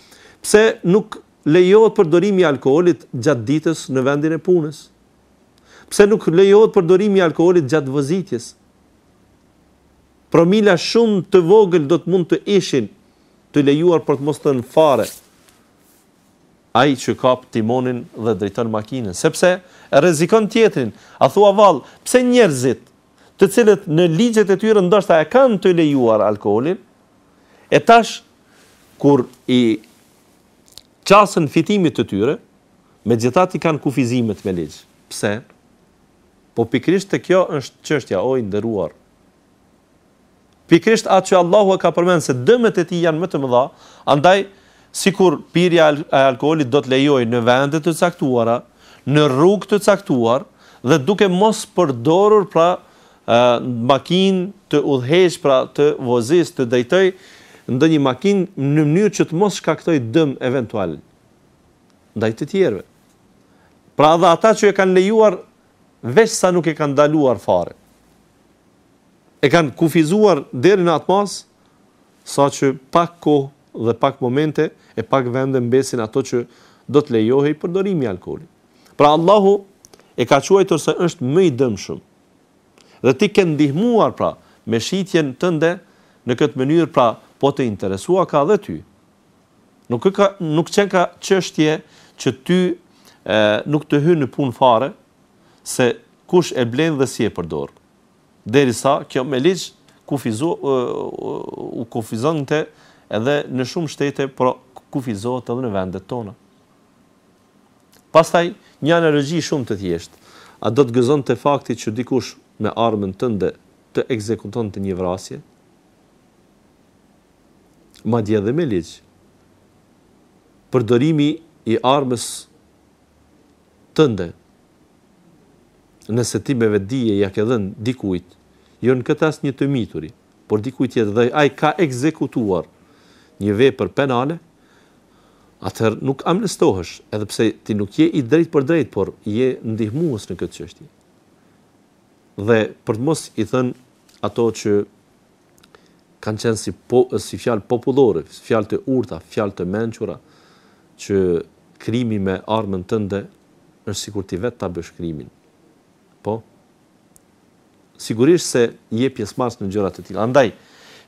Speaker 1: pse nuk lejohet përdorimi i alkoolit gjatë ditës në vendin e punës? Pse nuk lejohet përdorimi i alkoolit gjatë vozitjes? Promila shumë të vogël do të mund të ishin të lejuar për të mos thënë fare ai që kap timonin dhe drejton makinën, sepse e rrezikon tjetrin. A thua vallë, pse njerëzit, të cilët në ligjet e tyre ndoshta e kanë të lejuar alkoolin, e tash kur i qasën fitimit të tyre, megjithatë i kanë kufizimet me ligj. Pse? Po pikërisht te kjo është çështja, o i nderuar. Pikërisht atë që Allahu e ka përmendur se dëmet e tij janë më të mëdha, andaj sikur pirja e alkoolit do të lejojë në vende të caktuara, në rrugë të caktuar dhe duke mos përdorur pra makinë të udhëheq, pra të vozis, të drejtoj ndonjë makinë në mënyrë që të mos shkaktoj dëm eventual ndaj të tjerëve. Pra edhe ata që e kanë lejuar veç sa nuk e kanë ndaluar fare. e kanë kufizuar deri në atë mas, sa që pak kohë dhe pak momente e pak vende mbesin ato që do të lejohej përdorimi i alkoolit. Pra Allahu e ka quajtur se është më i dëmshëm. Dhe ti ke ndihmuar pra me shitjen tënde në këtë mënyrë, pra po të interesua ka dhe ty. Nuk qenë ka çështje që ty nuk të hyn në punë fare se kush e blen dhe si e përdor. Derisa kjo me ligj u kufizonte edhe në shumë shtete, por kufizohet edhe në vendet tona. Pastaj një analogji shumë të thjeshtë. A do të gëzon të fakti që dikush me armën tënde të ekzekuton të një vrasje? Madje edhe me ligj. Përdorimi i armës tënde, nëse ti me vetdije ja ke dhënë dikujt, jo në këtë asnjë të mituri, por dikujt tjetër dhe ai ka ekzekutuar një vepër penale, atëherë nuk amnestohesh, edhe pse ti nuk je i drejt për drejt, por je ndihmues në këtë çështje. Dhe për të mos i thënë ato që kanë qenë si fjalë popullore, fjalë të urta, fjalë të mençura, që krimi me armën tënde është sikur ti vetë ta bësh krimin. Po? Sigurisht se je pjesëmarrës në gjëra të tilla. Andaj,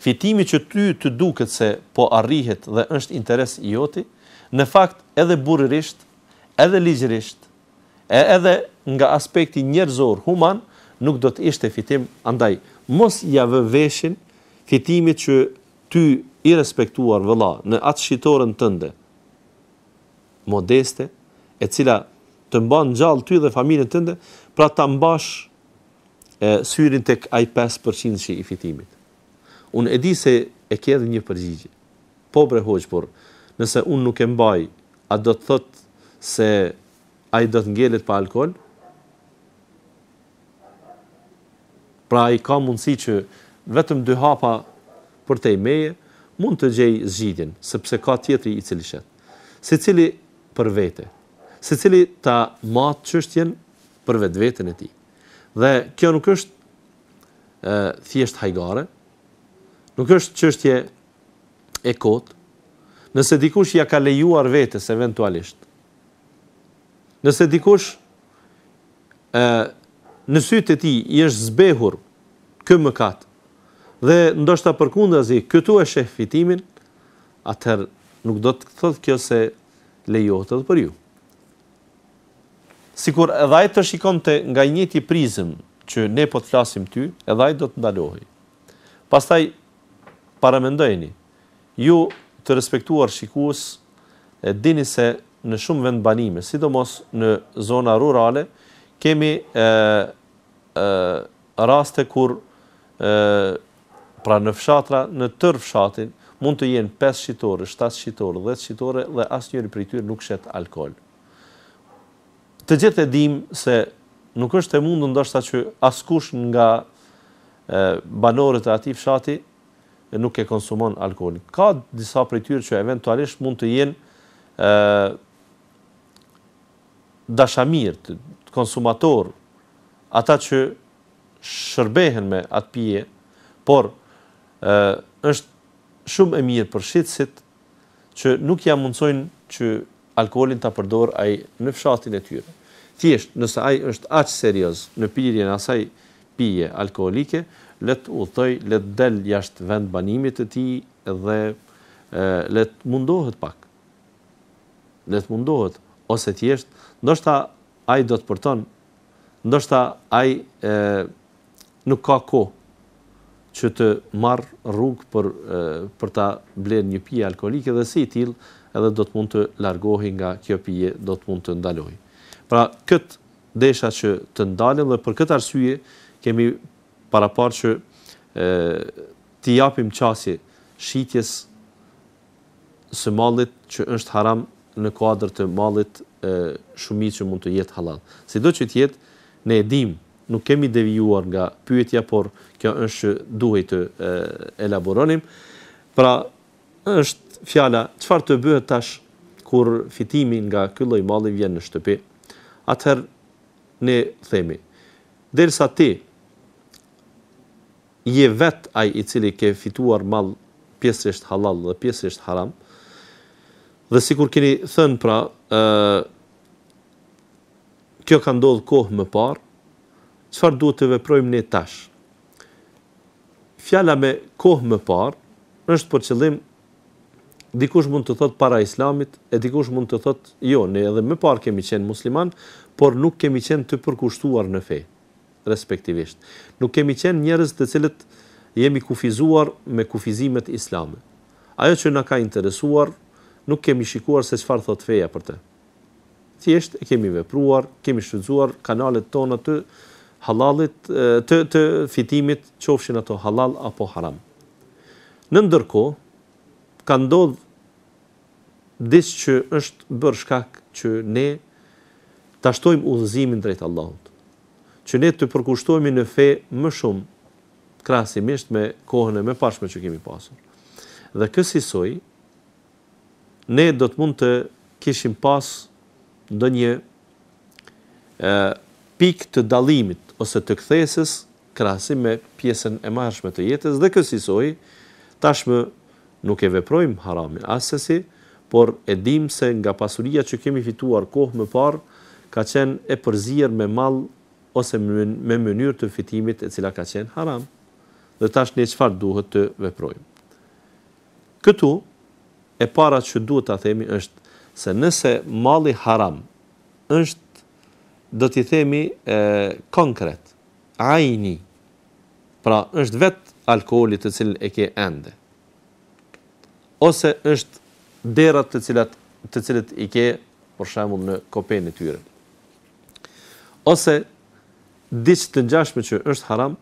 Speaker 1: fitimi që ty të duket se po arrihet dhe është interes i joti, në fakt edhe burërisht, edhe ligjërisht, edhe nga aspekti njerëzor, human, nuk do të ishte fitim. Andaj, mos ja vë veshin fitimit që ty i respektuar vëlla në atë shitoren tënde, modeste, e cila të mban gjallë ty dhe familjen tënde, pra ta mbash syrin tek ai 5% që i fitimit. Unë e di se e ke edhe një përgjigje. Po bre hoq, por nëse unë nuk e mbaj, a do të thot se ai do të ngelet pa alkool? Pra ai ka mundësi që vetëm 2 hapa për te meje mund të gjej zgjidhjen, sepse ka tjetri i cili shet. Secili për vete, secili ta mat çështjen për vetveten e tij. Dhe kjo nuk është thjesht hajgare, nuk është çështje e kotë. Nëse dikush ja ka lejuar vetes eventualisht, nëse dikush në sytë e tij i është zbehur ky mëkat, dhe ndoshta përkundazi këtu e sheh fitimin, atëherë nuk do të thotë kjo se lejohet edhe për ju. Sikur edhe ai të shikonte nga një njëjti prizëm që ne po të flasim ty, edhe ai do të ndalohej. Pastaj paramendojeni, ju të respektuar shikues, dini se në shumë vend banime, sidomos në zona rurale, kemi raste kur pra në fshatra, në tërë fshatin, mund të jenë 5 shitore, 7 shitore, 10 shitore dhe asnjëri prej tyre nuk shet alkool. Të gjithë e dim se nuk është e mundur ndoshta që askush nga banorët e atij fshati nuk e konsumon alkoolin. Ka disa prej tyre që eventualisht mund të jenë dashamirë, konsumator, ata që shërbehen me atë pije, por është shumë e mirë për shitësit që nuk ja mundsojnë që alkoolin ta përdor ai në fshatin e tyre. Thjesht, nëse ai është aq serioz në pirjen e asaj pije alkoolike, le të udhtoj, le të del jashtë vend banimit të tij dhe le të mundohet pak. Le të mundohet, ose thjesht, ndoshta ai do të përton, ndoshta ai nuk ka kohë që të marr rrugë për ta blerë një pije alkoolike dhe si i tillë edhe do të mund të largohej nga kjo pije, do të mund të ndalojë. Pra këtë desha që të ndalem dhe për këtë arsye kemi paraparë që t'i japim qasje shitjes së mallit që është haram në kuadër të mallit shumicë që mund të jetë halal. Sido që të jetë, ne e dim, nuk kemi devijuar nga pyetja, por kjo është që duhet të elaboronim. Pra është fjala, çfarë të bëhet tash kur fitimi nga ky lloj malli vjen në shtëpi? Atëherë ne themi, derisa ti je vet ai I cili ke fituar mall pjesërisht halal dhe pjesërisht haram. Dhe sikur keni thënë pra, kjo ka ndodhur kohë më parë, çfarë duhet të veprojmë ne tash? Fjala me kohë më parë është për qëllim, dikush mund të thot para Islamit, e dikush mund të thot jo, ne edhe më parë kemi qenë musliman, por nuk kemi qenë të përkushtuar në fe, respektivisht. Nuk kemi qenë njerëz të cilët jemi kufizuar me kufizimet islame. Ajo që na ka interesuar, nuk kemi shikuar se çfarë thot feja për të. Thjesht e kemi vepruar, kemi shfrytzuar kanalet tona të halalit, të fitimit, qofshin ato halal apo haram. Në ndërkohë, ka ndodhur diçka që është bërë shkak që ne ta shtojmë udhëzimin drejt Allahut. Që ne të përkushtohemi në fe më shumë krahasimisht me kohën e mëparshme që kemi pasur. Dhe kësaj ne do të mund të kishim pas ndonjë pikë të dallimit ose të kthesës krahasim me pjesën e marrshme të jetës dhe kësaj tashmë nuk e veprojmë haramin asesi, por e dim se nga pasuria që kemi fituar kohë më parë ka qenë e përzier me mall ose me mënyrë të fitimit e cila ka qenë haram. Dhe tash ne çfarë duhet të veprojmë? Këtu e para që duhet ta themi është se nëse malli haram është, do t'i themi konkret, ajni, pra është vetë alkooli të cilën e ke ende, ose është derat të cilët I ke, për shembull në kopen e tyre, ose diçka të ngjashme që është haram,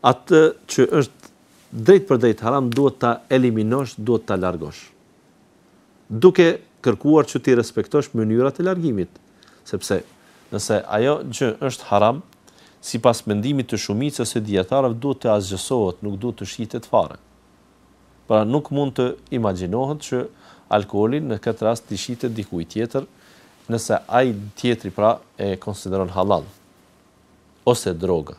Speaker 1: atë që është drejt për drejt haram duhet ta eliminosh, duhet ta largosh, duke kërkuar që ti respektosh mënyrat e largimit, sepse nëse ajo që është haram, sipas mendimit të shumicës së dietarëve duhet të azgjësohet, nuk duhet të shitet fare. Pra nuk mund të imagjinohet që alkooli në këtë rast të shitet dikujt tjetër, nëse ai tjetri pra e konsideron halal, ose droga,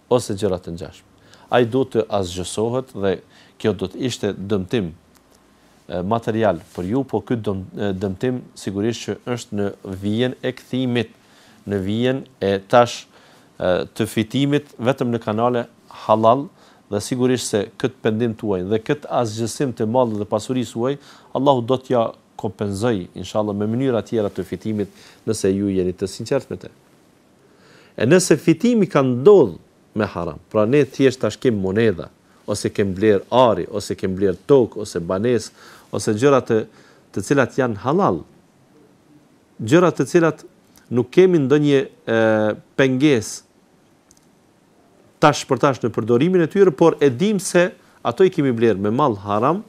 Speaker 1: ose gjëra të ngjashme. Ai duhet të azgjësohet dhe kjo do të ishte dëmtim material për ju, po ky dëmtim sigurisht që është në vijen e kthimit, në vijen e tash të fitimit vetëm në kanale halal, dhe sigurisht se këtë pendim tuaj dhe këtë asgjësim të mallit dhe pasurisë tuaj, Allahu do t'ja kompenzoj, inshallah, me mënyra tjera të fitimit, nëse ju jeni të sinqert me të. E nëse fitimi ka ndodhur me haram, pra ne thjesht tash kem monedha, ose kem bler ari, ose kem bler tokë, ose banesë, ose gjëra të cilat janë halal, gjëra të cilat nuk kemi ndonjë pengesë tash për tash në përdorimin e tyre, por e dim se ato I kemi bler me mall haram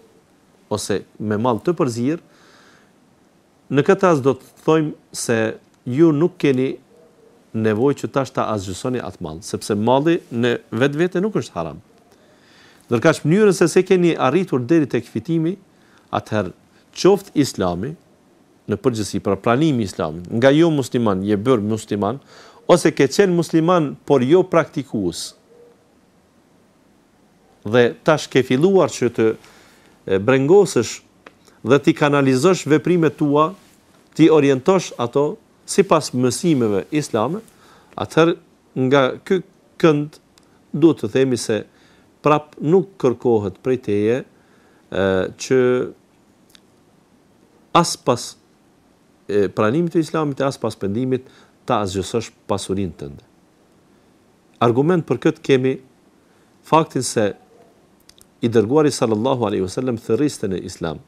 Speaker 1: ose me mall të përzier, në këtë rast do të thojmë se ju nuk keni nevojë që tash ta azgjësoni atë mall, sepse malli në vetvete nuk është haram. Ndërkaq mënyrën se keni arritur deri tek fitimi, atëherë qoftë Islami në përgjithësi, pra pranimi I Islamit, nga jo musliman je bërë musliman, ose ke qenë musliman por jo praktikues, dhe tash ke filluar që të brengosësh dhe ti kanalizosh veprimet tua, ti orientosh ato sipas mësimeve islame, atëherë nga ky kënd duhet të themi se prap nuk kërkohet prej teje që as pas pranimit të Islamit, as pas pendimit ta azgjësosh pasurinë tënde. Argument për këtë kemi faktin se I dërguari sallallahu alaihi wasallam thërriste në Islam.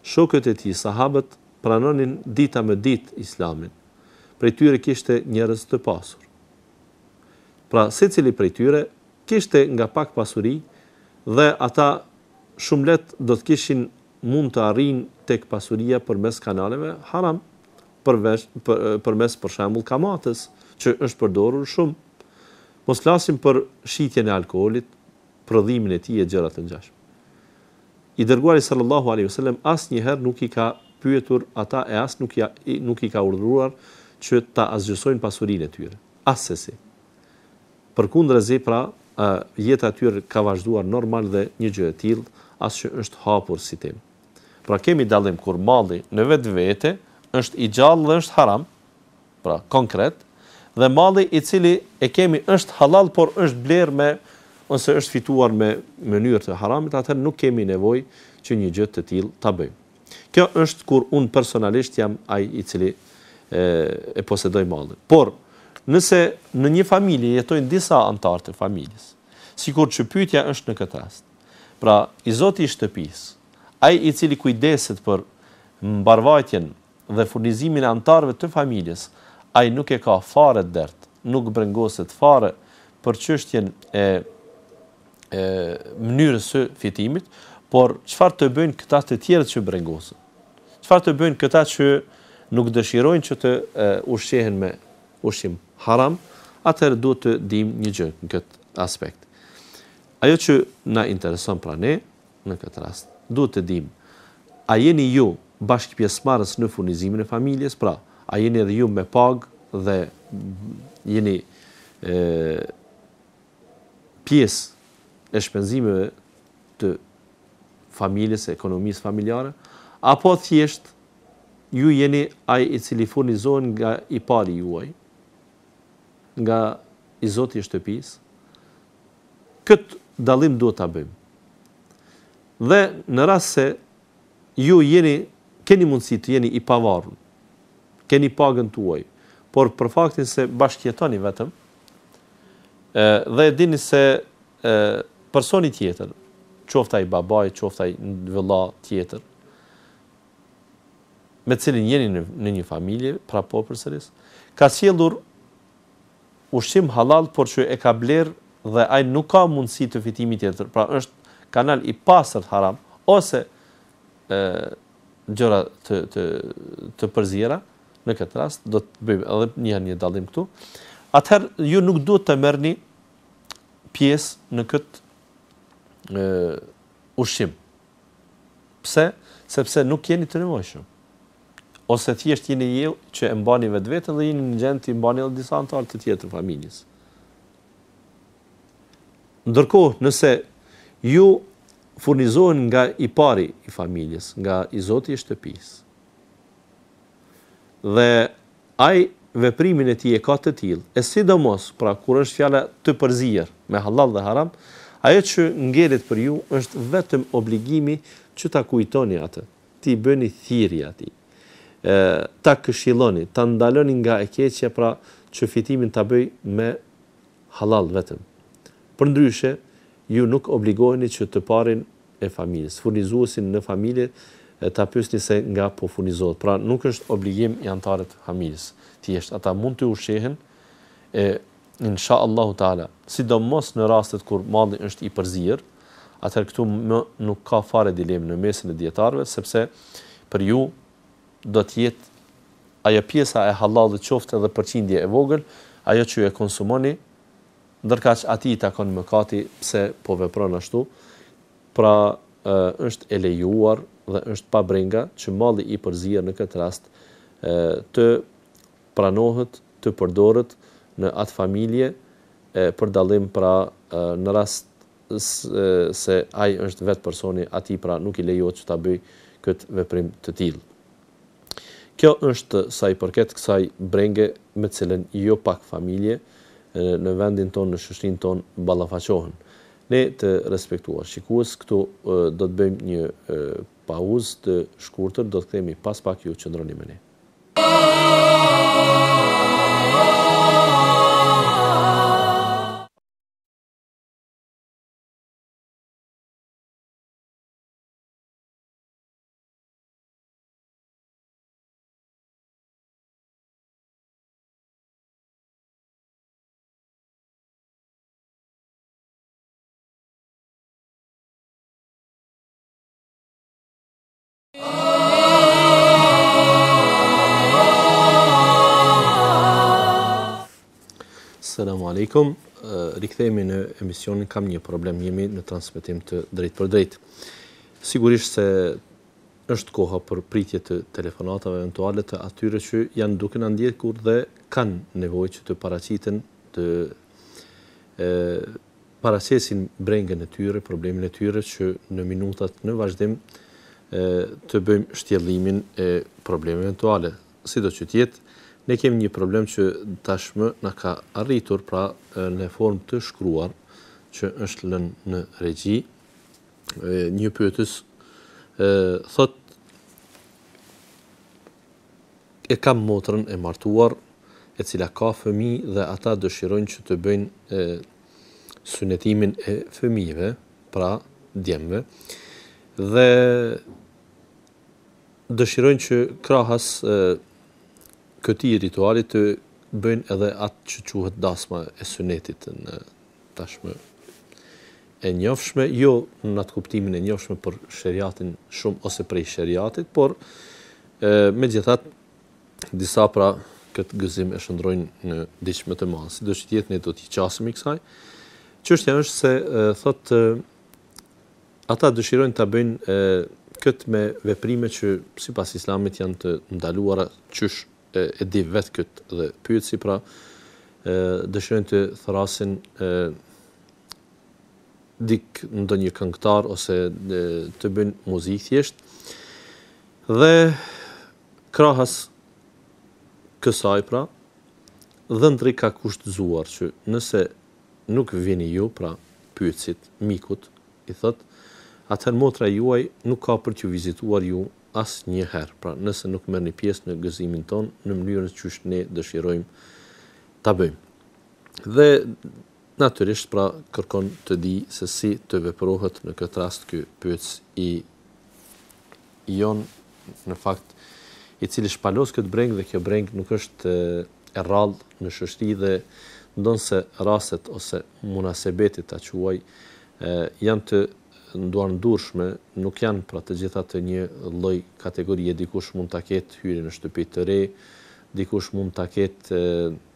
Speaker 1: Shokët e tij, sahabët, pranonin dita me ditë Islamin. Prej tyre kishte njerëz të pasur. Pra secili prej tyre kishte nga pak pasuri dhe ata shumë lehtë do të kishin mund të arrijnë tek pasuria përmes kanaleve haram, përmes për shembull kamatës, që është përdorur shumë. Mos flasim për shitjen e alkoolit, prodhimin e tij e gjëra të ngjashme. I dërguari sallallahu alaihi wasallam asnjëherë nuk I ka pyetur ata e as nuk I ka urdhëruar që ta azgjësojnë pasurinë e tyre. Asesi. Përkundërzi pra, jeta e tyre ka vazhduar normal dhe një gjë e tillë as që është hapur si temë. Pra kemi dallim kur malli në vetvete është i gjallë dhe është haram, pra konkret, dhe malli i cili e kemi është halal por është bler me ose është fituar me mënyrë të haramit, atëherë nuk kemi nevojë që një gjë të tillë ta bëjmë. Kjo është kur unë personalisht jam ai i cili e posedoj mallin. Por nëse në një familje jetojnë disa anëtar të familjes, sikur që pyetja është në këtë rast. Pra, i zoti i shtëpisë, ai i cili kujdeset për mbarvajtjen dhe furnizimin e anëtarëve të familjes, ai nuk e ka fare dert, nuk brengoset fare për çështjen e mënyrës së fitimit, por çfarë të bëjnë këta të tjerët që brengosen? Çfarë të bëjnë këta që nuk dëshirojnë që të ushqehen me ushqim haram? Atëherë duhet të dimë një gjë në këtë aspekt. Ajo që na intereson pra ne në këtë rast, duhet të dimë, a jeni ju bashkëpjesëmarrës në furnizimin e familjes, pra, a jeni edhe ju me pagë dhe jeni pjesë e shpenzimeve të familjes, ekonomisë familjare, apo thjesht ju jeni ai i cili furnizohen nga i pari juaj, nga i zoti i shtëpisë. Këtë dallim duhet ta bëjmë. Dhe në rast se ju keni mundësi të jeni i pavarur, keni pagën tuaj, por për faktin se bashkëjetoni vetëm, dhe e dini se personi tjetër, qoftë ai babai, qoftë ai vëlla tjetër, me cilin jeni në një familje, pra po përsëris, ka sjellur ushqim halal, por që e ka bler dhe ai nuk ka mundësi të fitimit tjetër, pra është kanal i pastër haram, ose gjëra të përzira, në këtë rast, do të bëjmë edhe një dallim këtu, atëherë ju nuk duhet të merrni pjesë në këtë ushqim. Pse? Sepse nuk jeni të nevojshëm. Ose thjesht jeni ju që e mbani vetveten dhe jeni në gjendje të mbani edhe disa anëtar të tjerë të familjes. Ndërkohë, nëse ju furnizohen nga i pari i familjes, nga i zoti i shtëpisë, dhe ai veprimin e tij e ka të tillë, e sidomos pra kur është fjala të përzier me halal dhe haram, ajo që ngelet për ju është vetëm obligimi që ta kujtoni atë, ti bëni thirrje atij, ta këshilloni, ta ndaloni nga e keqja, pra që fitimin ta bëj me halal vetëm. Përndryshe, ju nuk obligoheni që të parin e familjes, furnizuesin në familje, ta pyesni se nga po furnizohet. Pra nuk është obligim i anëtarëve të familjes. Thjesht ata mund të ushqehen inshallah taala, sidomos në rastet kur malli është i përzier, atëherë këtu nuk ka fare dilemë në mesin e dietarëve, sepse për ju do të jetë ajo pjesa e halallit, qoftë edhe përqindje e vogël, ajo që e konsumoni, ndërkaq atij i takon mëkati pse po vepron ashtu. Pra është e lejuar dhe është pa brenga që malli i përzier në këtë rast të pranohet, të përdoret në atë familje, për dallim pra në rast se ai është vetë personi, atij pra nuk i lejohet që ta bëj këtë veprim të tillë. Kjo është sa i përket kësaj brenge me të cilën jo pak familje në vendin tonë, në shoqërinë tonë ballafaqohen. Ne të respektuar shikues, këtu do të bëjmë një pauzë të shkurtër, do të kthehemi pas pak, ju qëndroni me ne. Selamu alaikum, rikthehemi në emisionin Kam një problem, jemi në transmetim të drejt për drejt. Sigurisht se është koha për pritje të telefonatave eventuale të atyre që janë duke na ndjekur dhe kanë nevojë që të paraqiten, të paracesin brengën e tyre, problemin e tyre që në minutat në vazhdim të bëjmë shtjellimin e problemeve eventuale. Sido që tjetë, ne kemi një problem që tashmë na ka arritur pra në formë të shkruar që është lënë në regji. Një pyetës thot e kam motrën e martuar e cila ka fëmijë dhe ata dëshirojnë që të bëjnë synetimin e fëmijëve, pra djemve, dhe dëshirojnë që krahas këtij rituali të bëjnë edhe atë që quhet dasma e synetit në tashmë e njohshme, jo në atë kuptimin e njohshme për sheriatin shumë ose prej sheriatit, por megjithatë disa pra këtë gëzim e shndrojnë në diçmë të madhe. Sidoqë të jetë ne do t'i qasemi kësaj. Çështja është se thotë ata dëshirojnë ta bëjnë këtë me veprime që sipas Islamit janë të ndaluara, qysh e di vetë këtë dhe pyetsi pra dëshirojnë të thrasin ndonjë këngëtar ose të bëjnë muzikë thjesht dhe krahas kësaj pra dhëndri ka kushtzuar që nëse nuk vini ju, pra pyetësit, mikut, i thot, atëherë motra juaj nuk ka për t'ju vizituar ju asnjëherë, pra nëse nuk merrni pjesë në gëzimin ton në mënyrën që ne dëshirojmë ta bëjmë. Dhe natyrisht pra kërkon të di se si të veprohet në këtë rast ky pyetës i jon në fakt i cili shpalos këtë breng dhe kjo breng nuk është e rrallë në shoqëri dhe ndonse rastet ose munasebetit ta quaj janë të nduarndurshme, nuk janë pra të gjitha të një lloj kategorie, dikush mund ta ketë hyrje në shtëpi të re, dikush mund ta ketë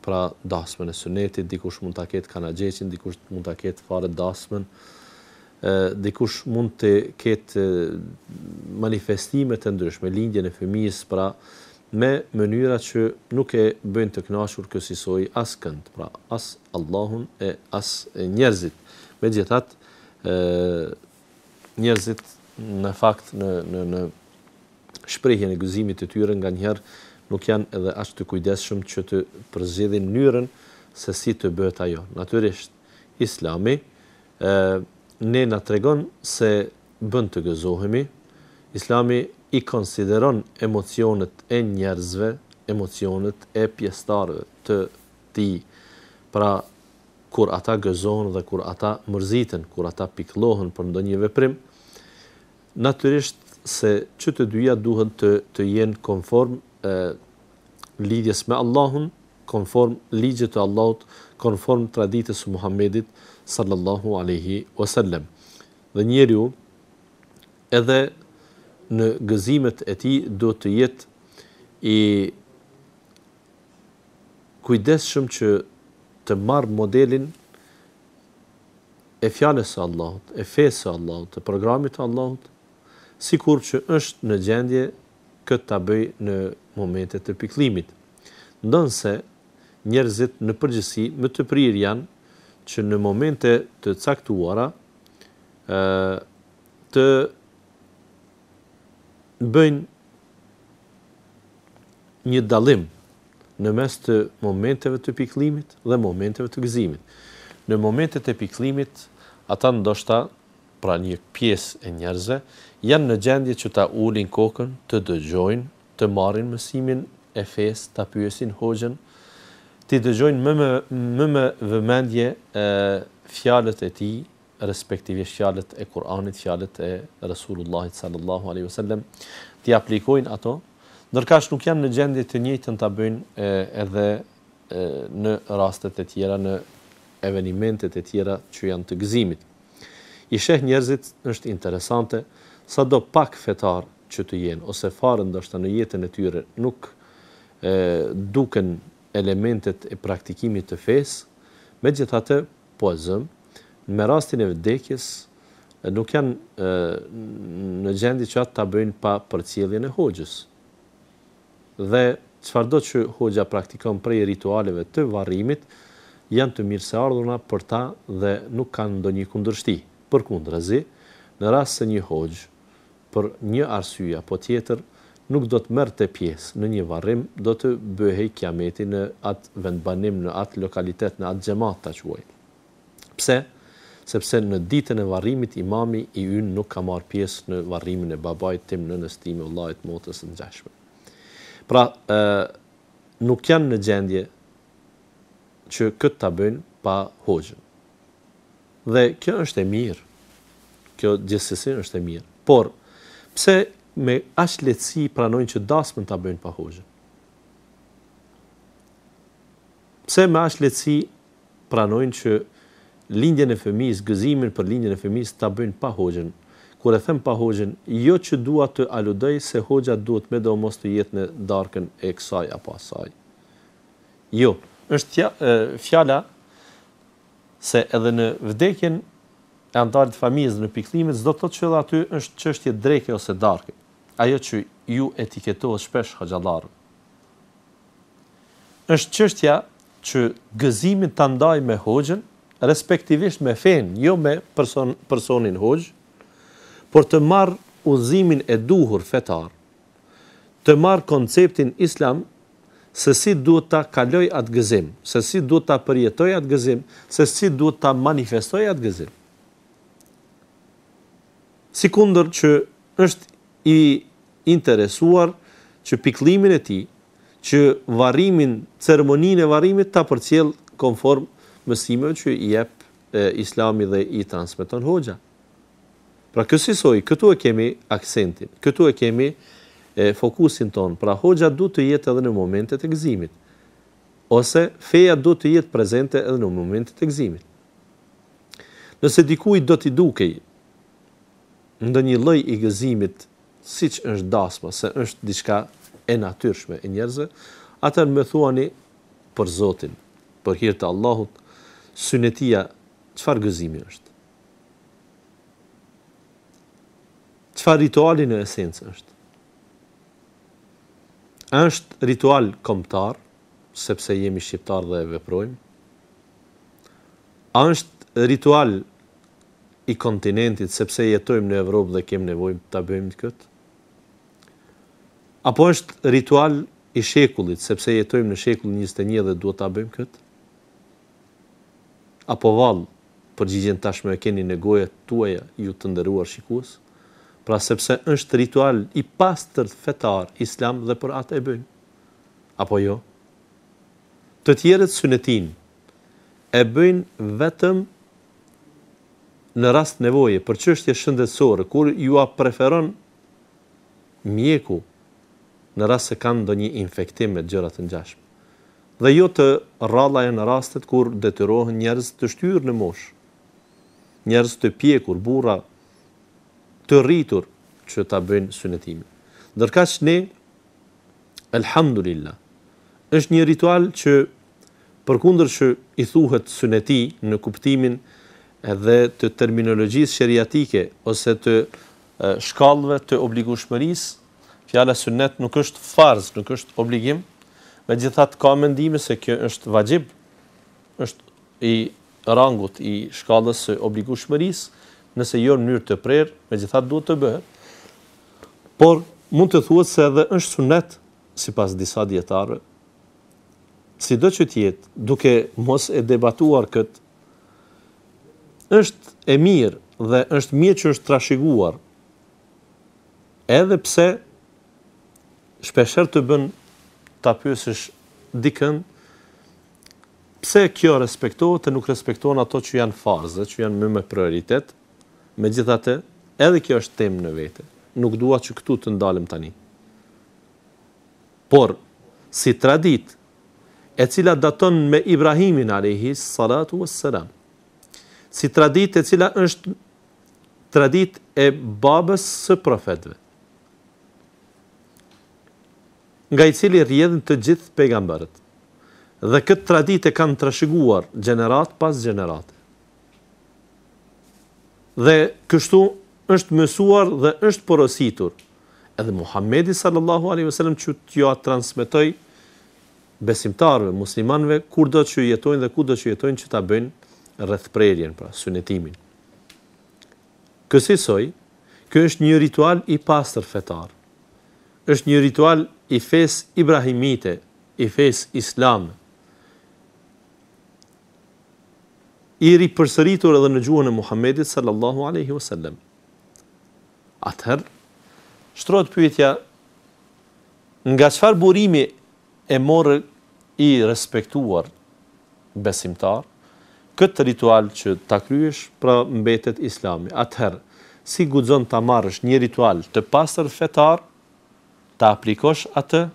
Speaker 1: pra dasmën e sunetit, dikush mund ta ketë kanaxheqin, dikush mund ta ketë fare dasmën, dikush mund të ketë manifestime të ndryshme, lindjen e fëmijës pra me mënyra që nuk e bëjnë të kënaqur kësaj as kënd, pra as Allahun e as njerëzit. Megjithatë njerëzit në fakt në shprehjen e gëzimit të tyre nganjëherë nuk janë edhe aq të kujdesshëm që të përzgjedhin mënyrën se si të bëhet ajo. Natyrisht Islami ne na tregon se bën të gëzohemi. Islami i konsideron emocionet e njerëzve, emocionet e pjesëtarëve të tij. Pra kur ata gëzohen dhe kur ata mërziten, kur ata pikëllohen për ndonjë veprim, natyrisht se që të dyja duhet të jenë konform lidhjes me Allahun, konform ligjet të Allahut, konform traditës së Muhamedit sallallahu alaihi wasallam. Dhe njeriu edhe në gëzimet e tij do të jetë i kujdesshëm që të marr modelin e fjalës së Allahut, e fesë së Allahut, të programit të Allahut, sikur që është në gjendje këtë ta bëj në momente të pikëllimit. Ndonse njerëzit në përgjithësi më të prirë janë që në momente të caktuara të bëjnë një dallim në mes të momenteve të pikëllimit dhe momenteve të gëzimit. Në momentet e pikëllimit, ata ndoshta, pra një pjesë e njerëzve, janë në gjendje që ta ulin kokën, të dëgjojnë, të marrin mësimin e fesë, ta pyesin hoxhën, të dëgjojnë më me vëmendje fjalët e tij, respektivisht fjalët e Kur'anit, fjalët e Resulullahit sallallahu alaihi wasallam, të aplikojnë ato, ndërkaq nuk janë në gjendje të njëjtën ta bëjnë edhe në rastet e tjera, në evenimentet e tjera që janë të gëzimit. I sheh njerëzit është interesante, sado pak fetar që të jenë, ose fare ndoshta në jetën e tyre nuk duken elementet e praktikimit të fesë, megjithatë po e zëm, me rastin e vdekjes nuk janë në gjendje që atë ta bëjnë pa përcjelljen e hoxhës. Dhe çfarëdo që hoxha praktikon prej ritualeve të varrimit, janë të mirëseardhuna për ta dhe nuk kanë ndonjë kundërshti. Përkundrazi, në rast se një hoxh për një arsye apo tjetër nuk do të merrte pjesë në një varrim, do të bëhej kiameti në atë vendbanim, në atë lokalitet, në atë xhamat ta quaj. Pse? Sepse në ditën e varrimit imami i ynë nuk ka marrë pjesë në varrimin e babait tim, nënës time, vllait, motës së ngjashme. Pra, nuk janë në gjendje që këtë ta bëjnë pa hoxhën. Dhe kjo është e mirë. Kjo gjithsesi është e mirë. Por pse me aq lehtësi pranojnë që dasmën ta bëjnë pa hoxhën? Pse me aq lehtësi pranojnë që lindjen e fëmijës, gëzimin për lindjen e fëmijës ta bëjnë pa hoxhën? Kur e them pa hoxhën, jo që dua të aludoj se hoxha duhet me do mos të jetë në darkën e kësaj apo asaj. Jo, është fjala se edhe në vdekjen e antarit familjes në pikëllimet, s'do të thotë që edhe aty është çështje dreke ose darke. Ajo që ju etiketohet shpesh xhallarë. Është çështja që gëzimin ta ndaj me hoxhën, respektivisht me fen, jo me personin hoxh, por të marr udhëzimin e duhur fetar, të marr konceptin islam se si duhet ta kaloj atë gëzim, se si duhet ta përjetoj atë gëzim, se si duhet ta manifestoj atë gëzim. Sikundër që është i interesuar që pikëllimin e tij, që varrimin, ceremoninë e varrimit ta përcjell konform mësimeve që i jep Islami dhe i transmeton hoxha. Pra kësaj, këtu e kemi aksentin, këtu e kemi fokusin ton. Pra hoxha duhet të jetë edhe në momentet e gëzimit, ose feja duhet të jetë prezente edhe në momentet e gëzimit. Nëse dikujt do t'i dukej ndonjë lloj i gëzimit, siç është dasma, se është diçka e natyrshme e njerëzve, atëherë më thuani për Zotin, për hir të Allahut, synetia çfarë gëzimi është? Çfarë rituali në esencë është? A është ritual kombëtar, sepse jemi shqiptar dhe veprojmë? A është ritual i kontinentit, sepse jetojmë në Evropë dhe kemi nevojë ta bëjmë këtë? Apo është ritual i shekullit, sepse jetojmë në shekullin 21 dhe duhet ta bëjmë këtë? Apo vallë, përgjigjen tashmë e keni në gojët tuaja, ju të nderuar shikues? Pra sepse është ritual i pastërt fetar islam dhe për atë e bëjmë. Apo jo? Të tjerët synetin e bëjnë vetëm në rast nevoje, për çështje shëndetësore, kur ju a preferon mjeku në rast se kanë ndonjë infektim me gjëra të ngjashme. Dhe jo të rralla në rastet kur detyrohen njerëz të shtyrë në moshë, njerëz të pjekur, burra të rritur që ta bëjnë synetimin. Ndërkaq ne, elhamdulillah, është një ritual që përkundër që i thuhet syneti në kuptimin edhe të terminologjisë sheriatike ose të shkallëve të obligueshmërisë, fjala sunnet nuk është farz, nuk është obligim, megjithatë ka mendime se kjo është vajib, është i rangut i shkallës së obligueshmërisë, nëse jo në mënyrë të prerë, megjithatë duhet të bëhet. Por mund të thuhet se edhe është sunnet sipas disa dietarëve. Sido që të jetë, duke mos e debatuar këtë, është e mirë dhe është mirë që është trashëguar, edhe pse shpeshherë të bën ta pyesësh dikën pse kjo respektohet e nuk respektohen ato që janë farze, që janë më me prioritet. Megjithatë, edhe kjo është temë në vete. Nuk dua që këtu të ndalem tani. Por si traditë e cila daton me Ibrahimin alayhi salatu wassalam, si traditë e cila është traditë e babës së profetëve, nga i cili rrjedhin të gjithë pejgamberët. Dhe këtë traditë e kanë trashëguar gjenerat pas gjenerate. Dhe kështu është mësuar dhe është porositur edhe Muhamedi sallallahu alaihi wasallam që t'ju transmetoj besimtarëve, muslimanëve, kurdo që jetojnë dhe kudo që jetojnë që ta bëjnë rreth prerjen, pra sunetimin. Kësaj, ky është një ritual i pastër fetar. Është një ritual i fesë ibrahimite, i fesë islame. I ripërsëritur edhe në gjuhën e Muhamedit sallallahu alaihi wasallam. Atëherë, shtrohet pyetja, nga çfarë burimi e morë i respektuar besimtar këtë ritual që ta kryesh, pra mbetet Islami. Atëherë, si guxon ta marrësh një ritual të pastër fetar, ta aplikosh atë,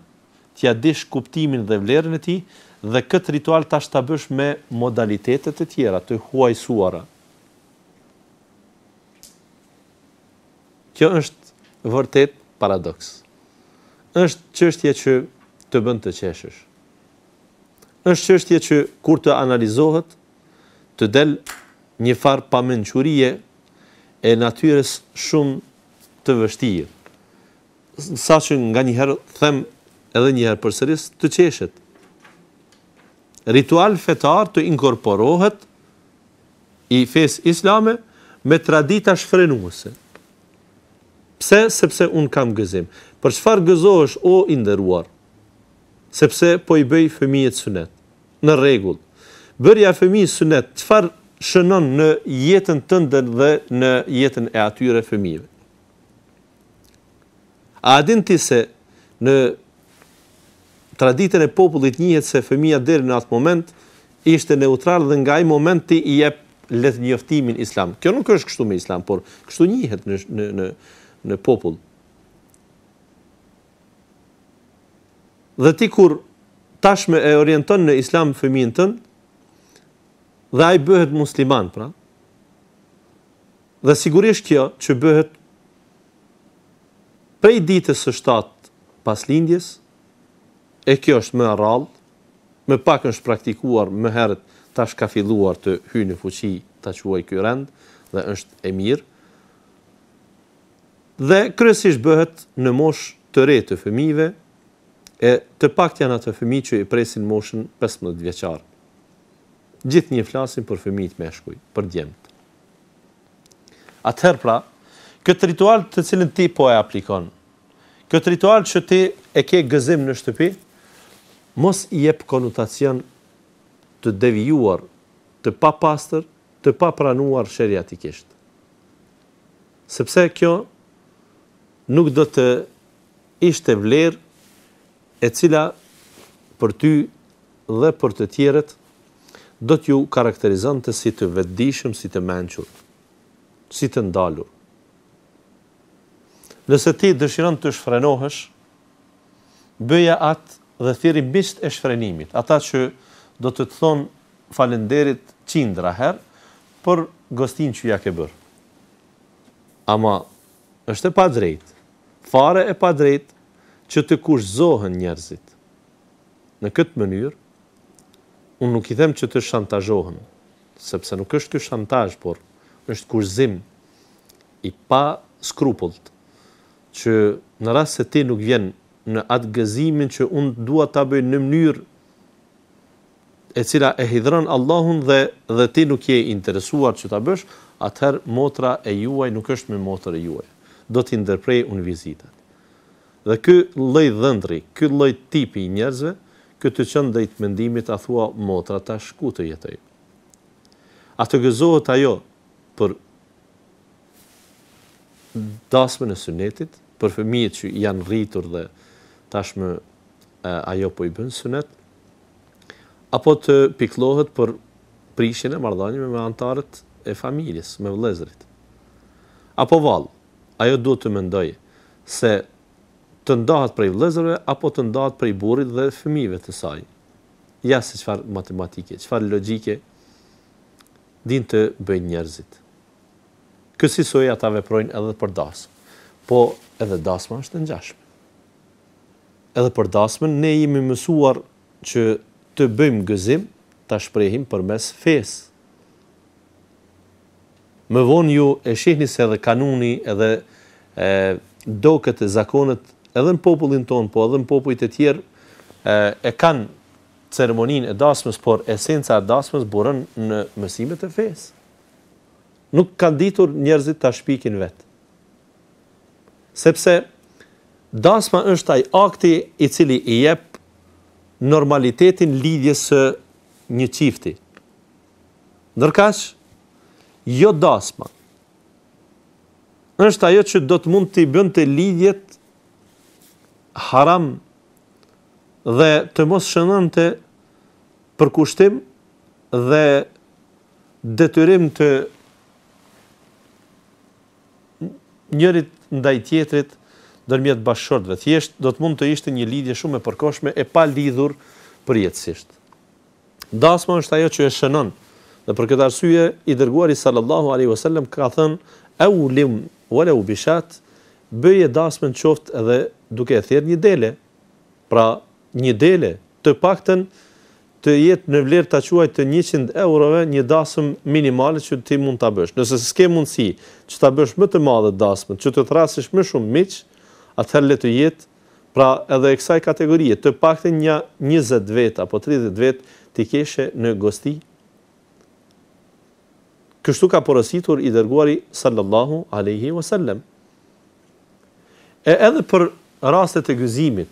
Speaker 1: t'ja dish kuptimin dhe vlerën e tij, dhe këtë ritual tash ta bësh me modalitetet e tjera të huajsuara. Kjo është vërtet paradoks. Është çështje që të bën të qeshësh. Është çështje që kur të analizohet, të del një farë pamençurie e natyrës shumë të vështirë. Saqë nga një herë them edhe një herë përsëris të qeshet. Ritual fetar të inkorporohet i fesë islame me tradita shfrenuese. Pse? Sepse unë kam gëzim. Për çfarë gëzohesh o i nderuar? Sepse po i bëj fëmijët sunet. Në rregull. Bërja e fëmijës sunet, çfarë shënon në jetën tënde dhe në jetën e atyre fëmijëve? A din ti se në traditën e popullit njihet se fëmia deri në atë moment ishte neutral dhe nga ai moment ti i jep let njoftimin islam. Kjo nuk është kështu me islam, por kështu njihet në popull. Dhe ti kur tashme e orienton në islam fëmijën tënd, dhe ai bëhet musliman, pra. Dhe sigurisht kjo që bëhet prej ditës së 7 pas lindjes, e kjo është më rrallë, më pak është praktikuar, më herët tash ka filluar të hyjë në fuqi, ta quaj ky rend, dhe është e mirë. Dhe kryesisht bëhet në moshë të re të fëmijëve, e të paktën janë ato fëmijë që i presin moshën 15 vjeçar. Gjithnjë flasin për fëmijët meshkuj, për djemt. Atëherë pra, këtë ritual të cilin ti po e aplikon, këtë ritual që ti e ke gëzim në shtëpi, mos i jep konotacion të devijuar, të papastër, të papranuar sheriatikisht. Sepse kjo nuk do të ishte vlerë e cila për ty dhe për të tjerët do t'ju karakterizonte si të vetëdijshëm, si të mençur, si të ndalur. Nëse ti dëshiron të shfrenohesh, bëja atë dhe thirri miqt e shfrenimit, ata që do të thonë falenderit qindra herë për gostin që ja ke bërë. Ama është e padrejtë, fare e padrejtë që të kushzohen njerëzit. Në këtë mënyrë, unë nuk i them që të shantazhohen, sepse nuk është ky shantazh, por është kushzim i pa skrupullt, që në rast se ti nuk vjen në atë gëzimin që unë dua ta bëj në mënyrë e cila e hidhron Allahun dhe ti nuk je interesuar që ta bësh, atëherë motra e juaj nuk është me motrën e juaj. Do t'i ndërprej unë vizitat. Dhe ky lloj dhëndri, ky lloj tipi i njerëzve, këtë qënë dhe i të mendimit a thua motra tash ku të jetoj. A të gëzohet ajo për dasmën e sunetit, për fëmijët që janë rritur dhe tashmë ajo po i bën sunet, apo të pikëllohet për prishjen e marrëdhënieve me anëtarët e familjes, me vëllezërit. Apo vallë, ajo duhet të mendojë se të ndahet prej vëllezërve apo të ndahet prej burrit dhe fëmijëve të saj. Ja se çfarë matematike, çfarë logjike din të bëjnë njerëzit. Kësaj ata veprojnë edhe për dasmë. Po edhe dasma është e ngjashme. Edhe për dasmën ne jemi mësuar që të bëjmë gëzim, ta shprehim përmes fesë. Më vonë ju e shihni se edhe kanuni, edhe dokët e zakonet edhe në popullin tonë, po edhe në popujt e tjerë, e kanë ceremoninë e dasmës, por esenca e dasmës burën në mësimet e fesë. Nuk kanë ditur njerëzit ta shpikin vetë. Sepse dasma është ai akti i cili i jep normalitetin lidhjes së një çifti. Ndërkaq, jo dasma është ajo që do të mund t'i bënte lidhjet haram dhe të mos shënonte përkushtim dhe detyrim të njërit ndaj tjetrit ndërmjet bashkëshortëve. Thjesht do të mund të ishte një lidhje shumë e përkohshme e pa lidhur përjetësisht. Dasma është ajo që e shënon. Dhe për këtë arsye i dërguari sallallahu alaihi wasallam ka thënë: "Aulim wala bishat", bëje dasmën qoftë edhe duke e thirrë një dele. Pra, një dele, të paktën të jetë në vlerë ta quaj të 100 eurove një dasëm minimale që ti mund ta bësh. Nëse s'ke mundësi që ta bësh më të madhe dasmën, që të thrasësh më shumë miq, atëherë le të jetë pra edhe e kësaj kategorie, të paktën një 20 vet apo 30 vet ti keshe në gosti. Kështu ka porositur i dërguari sallallahu alaihi wasallam. Edhe për rastet e gëzimit,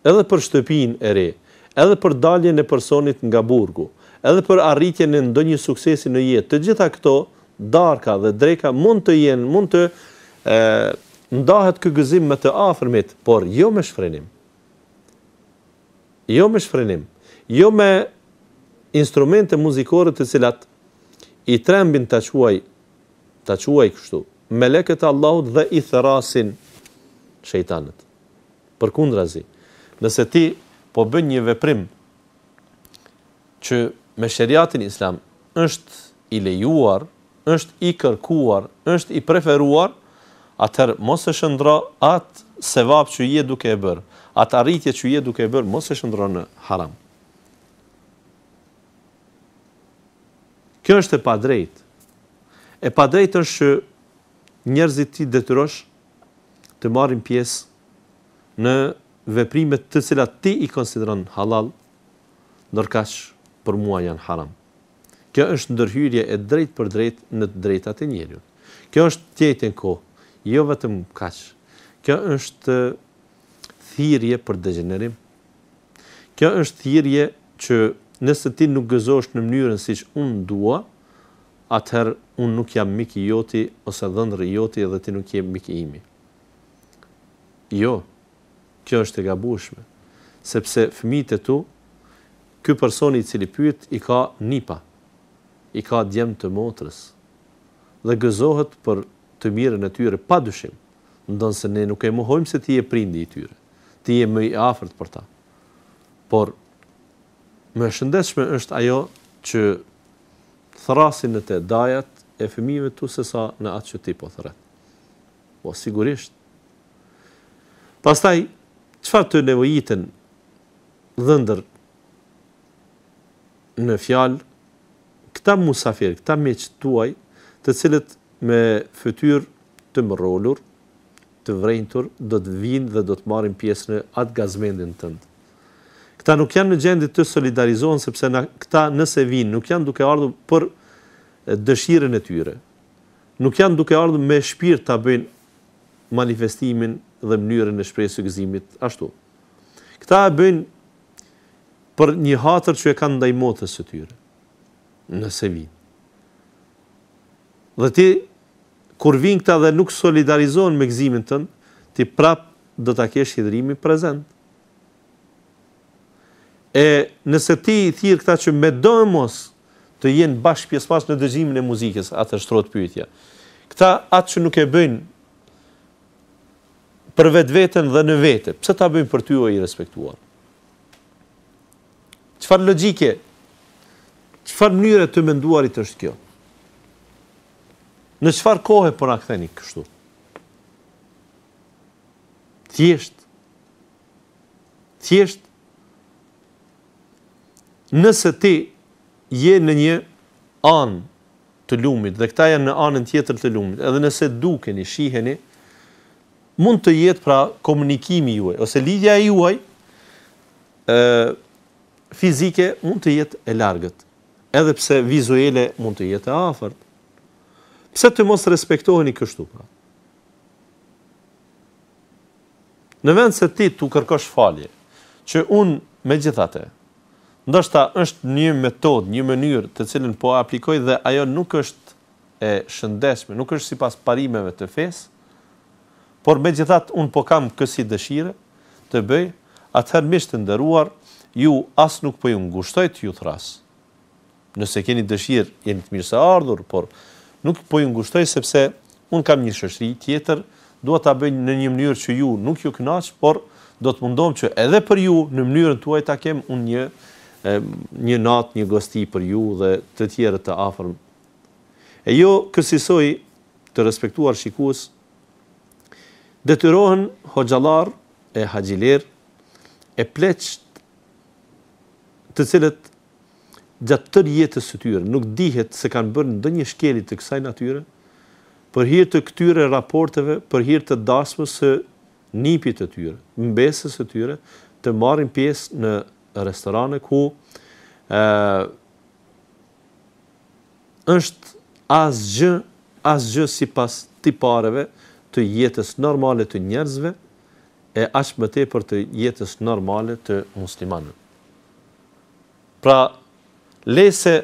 Speaker 1: edhe për shtëpinë e re, edhe për daljen e personit nga burgu, edhe për arritjen e ndonjë suksesi në jetë, të gjitha këto darka dhe dreka mund të ndahet ky gëzim me të afërmit, por jo me shfrenim. Jo me shfrenim, jo me instrumente muzikore të cilat i trembin ta quaj kështu, melekët e Allahut dhe i therasin shejtanët. Përkundrazi, nëse ti po bën një veprim që me sheriatin islam është i lejuar, është i kërkuar, është i preferuar, atëherë mos e shëndro atë sevap që je duke e bërë, atë arritje që je duke e bërë, mos e shëndro në haram. Kjo është e padrejtë. E padrejtë është që njerëzit ti detyrosh të marrin pjesë në veprimet të cilat ti i konsideron halal, ndërkaq për mua janë haram. Kjo është ndërhyrje e drejt për drejt në të drejtat e njeriut. Kjo është tjetën kohë, jo vetëm kaq. Kjo është thirrje për degenerim. Kjo është thirrje që nëse ti nuk gëzosh në mënyrën siç unë dua, atëherë unë nuk jam mik i joti ose dhëndri i joti dhe ti nuk je mik i imi. Jo, kjo është e gabueshme, sepse fëmijët e tu, ky personi i cili pyet i ka nipa, i ka djem të motrës dhe gëzohet për të mirën e tyre padyshim, ndonse ne nuk e mohojmë se ti je prindi i tyre, ti je më i afërt për ta. Por më shëndetshme është ajo që thrasin në të dajat e fëmijëve tu se sa në atë që ti po thret. Po sigurisht. Pastaj, çfarë të nevojiten dhëndër në fjalë këta musafir, këta miq tuaj, të cilët me fytyrë të mërolur, të vrenjtur, do të vinë dhe do të marrin pjesë në atë gazmendin tënd. Këta nuk janë në gjendje të solidarizohen, sepse këta nëse vinë, nuk janë duke ardhur për dëshirën e tyre. Nuk janë duke ardhur me shpirt ta bëjnë manifestimin dhe mënyrën e shpresë së gëzimit ashtu. Këta e bëjnë për një hatër që e kanë ndaj motës së tyre. Nëse vinë. Dhe ti, kur vinë këta dhe nuk solidarizohen me gëzimin tënd, ti prap do ta kesh hidhrimin prezent. E nëse ti i thirr këta që me do mos të jenë bashkë pjesëmarrës në dëgjimin e muzikës, atë shtrohet pyetja. Këta atë që nuk e bëjnë për vetveten dhe në vete, pse ta bëjnë për ty o i respektuar? Çfarë logjike, çfarë mënyre të menduarit është kjo? Në çfarë kohe po na ktheni kështu? Thjesht nëse ti je në një anë të lumit dhe këta janë në anën tjetër të lumit, edhe nëse dukeni, shiheni, mund të jetë pra komunikimi juaj ose lidhja juaj fizike mund të jetë e largët, edhe pse vizuele mund të jetë e afërt. Pse të mos respektoheni kështu pra? Në vend se ti tu kërkosh falje, që unë megjithatë, ndoshta është një metodë, një mënyrë të cilën po aplikoj dhe ajo nuk është e shëndetshme, nuk është sipas parimeve të fesë, por megjithatë unë po kam kësi dëshire të bëj, atëherë miq të nderuar, ju as nuk po ju ngushtoj të ju thras. Nëse keni dëshirë, jeni të mirë se ardhur, por nuk po ju ngushtoj sepse unë kam një shoqëri tjetër, dua ta bëj në një mënyrë që ju nuk ju kënaq, por do të mundohem që edhe për ju në mënyrën tuaj ta kem unë një natë, një gosti për ju dhe të tjerë të afërm. E jo kësaj të respektuar shikues, detyrohen hoxhallar e haxhiler e pleqt të cilët gjatë tërë jetës së tyre nuk dihet se kanë bërë ndonjë shkelje të kësaj natyre, për hir të këtyre raporteve, për hir të dasmës së nipit të tyre, mbesës së tyre, të marrin pjesë në restorane ku është asgjë sipas tipareve të jetës normale të njerëzve e aq më tepër të jetës normale të muslimanëve. Pra, lese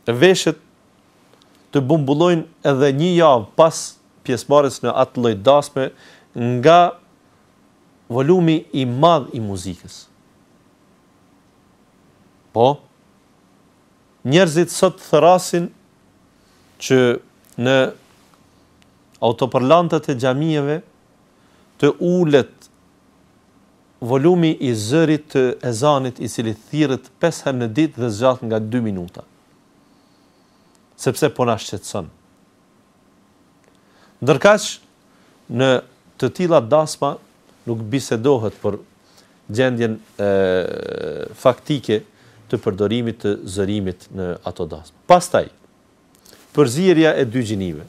Speaker 1: veshët të bumbullojnë edhe një javë pas pjesëmarrjes në atë lloj dasme nga volumi i madh i muzikës. Po, njerëzit sot thrasin që në autoparlantët e xhamieve të ulet volumi i zërit të ezanit i cili thirret 5 herë në ditë dhe zgjat nga 2 minuta. Sepse po na shqetëson. Ndërkaq në të tilla dasma nuk bisedohet për gjendjen faktike të përdorimit të zërimit në ato dasma. Pastaj, përzierja e dy gjinive.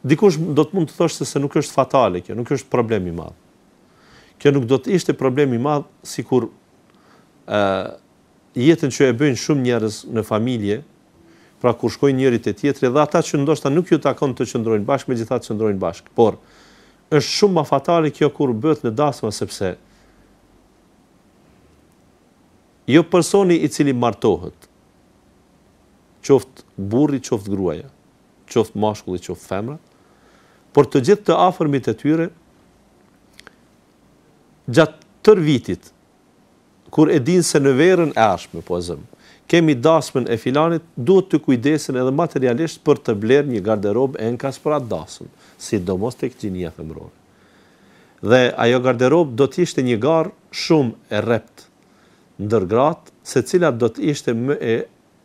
Speaker 1: Dikush do të mund të thoshte se nuk është fatale kjo, nuk është problem i madh. Kjo nuk do të ishte problem i madh sikur jetën që e bëjnë shumë njerëz në familje, pra kur shkojnë njëri te tjetri dhe ata që ndoshta nuk ju takon të qëndrojnë bashkë, megjithatë qëndrojnë bashkë. Por është shumë më fatale kjo kur bëhet në dasma sepse jo personi i cili martohet, qoftë burri, qoftë gruaja, qoftë mashkulli, qoftë femra, por të gjithë të afërmit e tyre gjatë tërë vitit, kur e dinë se në verën e ardhshme, po e zëm, kemi dasmën e filanit, duhet të kujdesen edhe materialisht për të blerë një garderobë enkas për atë dasmën, sidomos tek gjinia femërore. Dhe ajo garderobë do të ishte një garë shumë e rrept ndër gratë, se cila do të ishte më e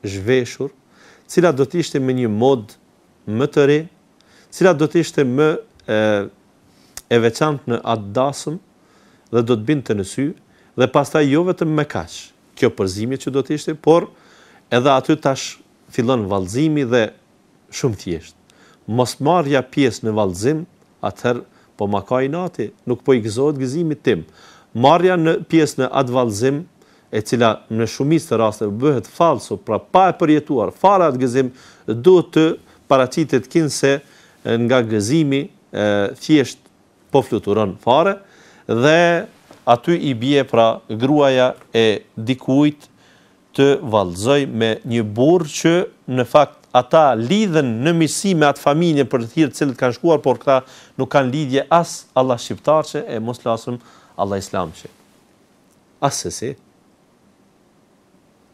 Speaker 1: zhveshur, cila do të ishte me një mod më të re, cila do të ishte më e veçantë në atë dasëm dhe do të binte në sy, dhe pastaj jo vetëm me kaq, kjo përzimje që do të ishte, por edhe aty tash fillon vallëzimi dhe shumë thjesht. Mos marrja pjesë në vallëzim, atëherë po ma ka inati, nuk po i gëzohet gëzimit tim. Marrja në pjesë në atë vallëzim, e cila në shumicë të rasteve bëhet falso, pra pa e përjetuar fare atë gëzim, duhet të paraqitet kinse nga gëzimi thjesht po fluturon fare dhe aty i bie pra gruaja e dikujt të vallëzoj me një burr që në fakt ata lidhen në miqësi me atë familje për të thirrë të cilët kanë shkuar, por këta nuk kanë lidhje as Allah shqiptarçe e mos lasëm Allah islamçe. Asesi.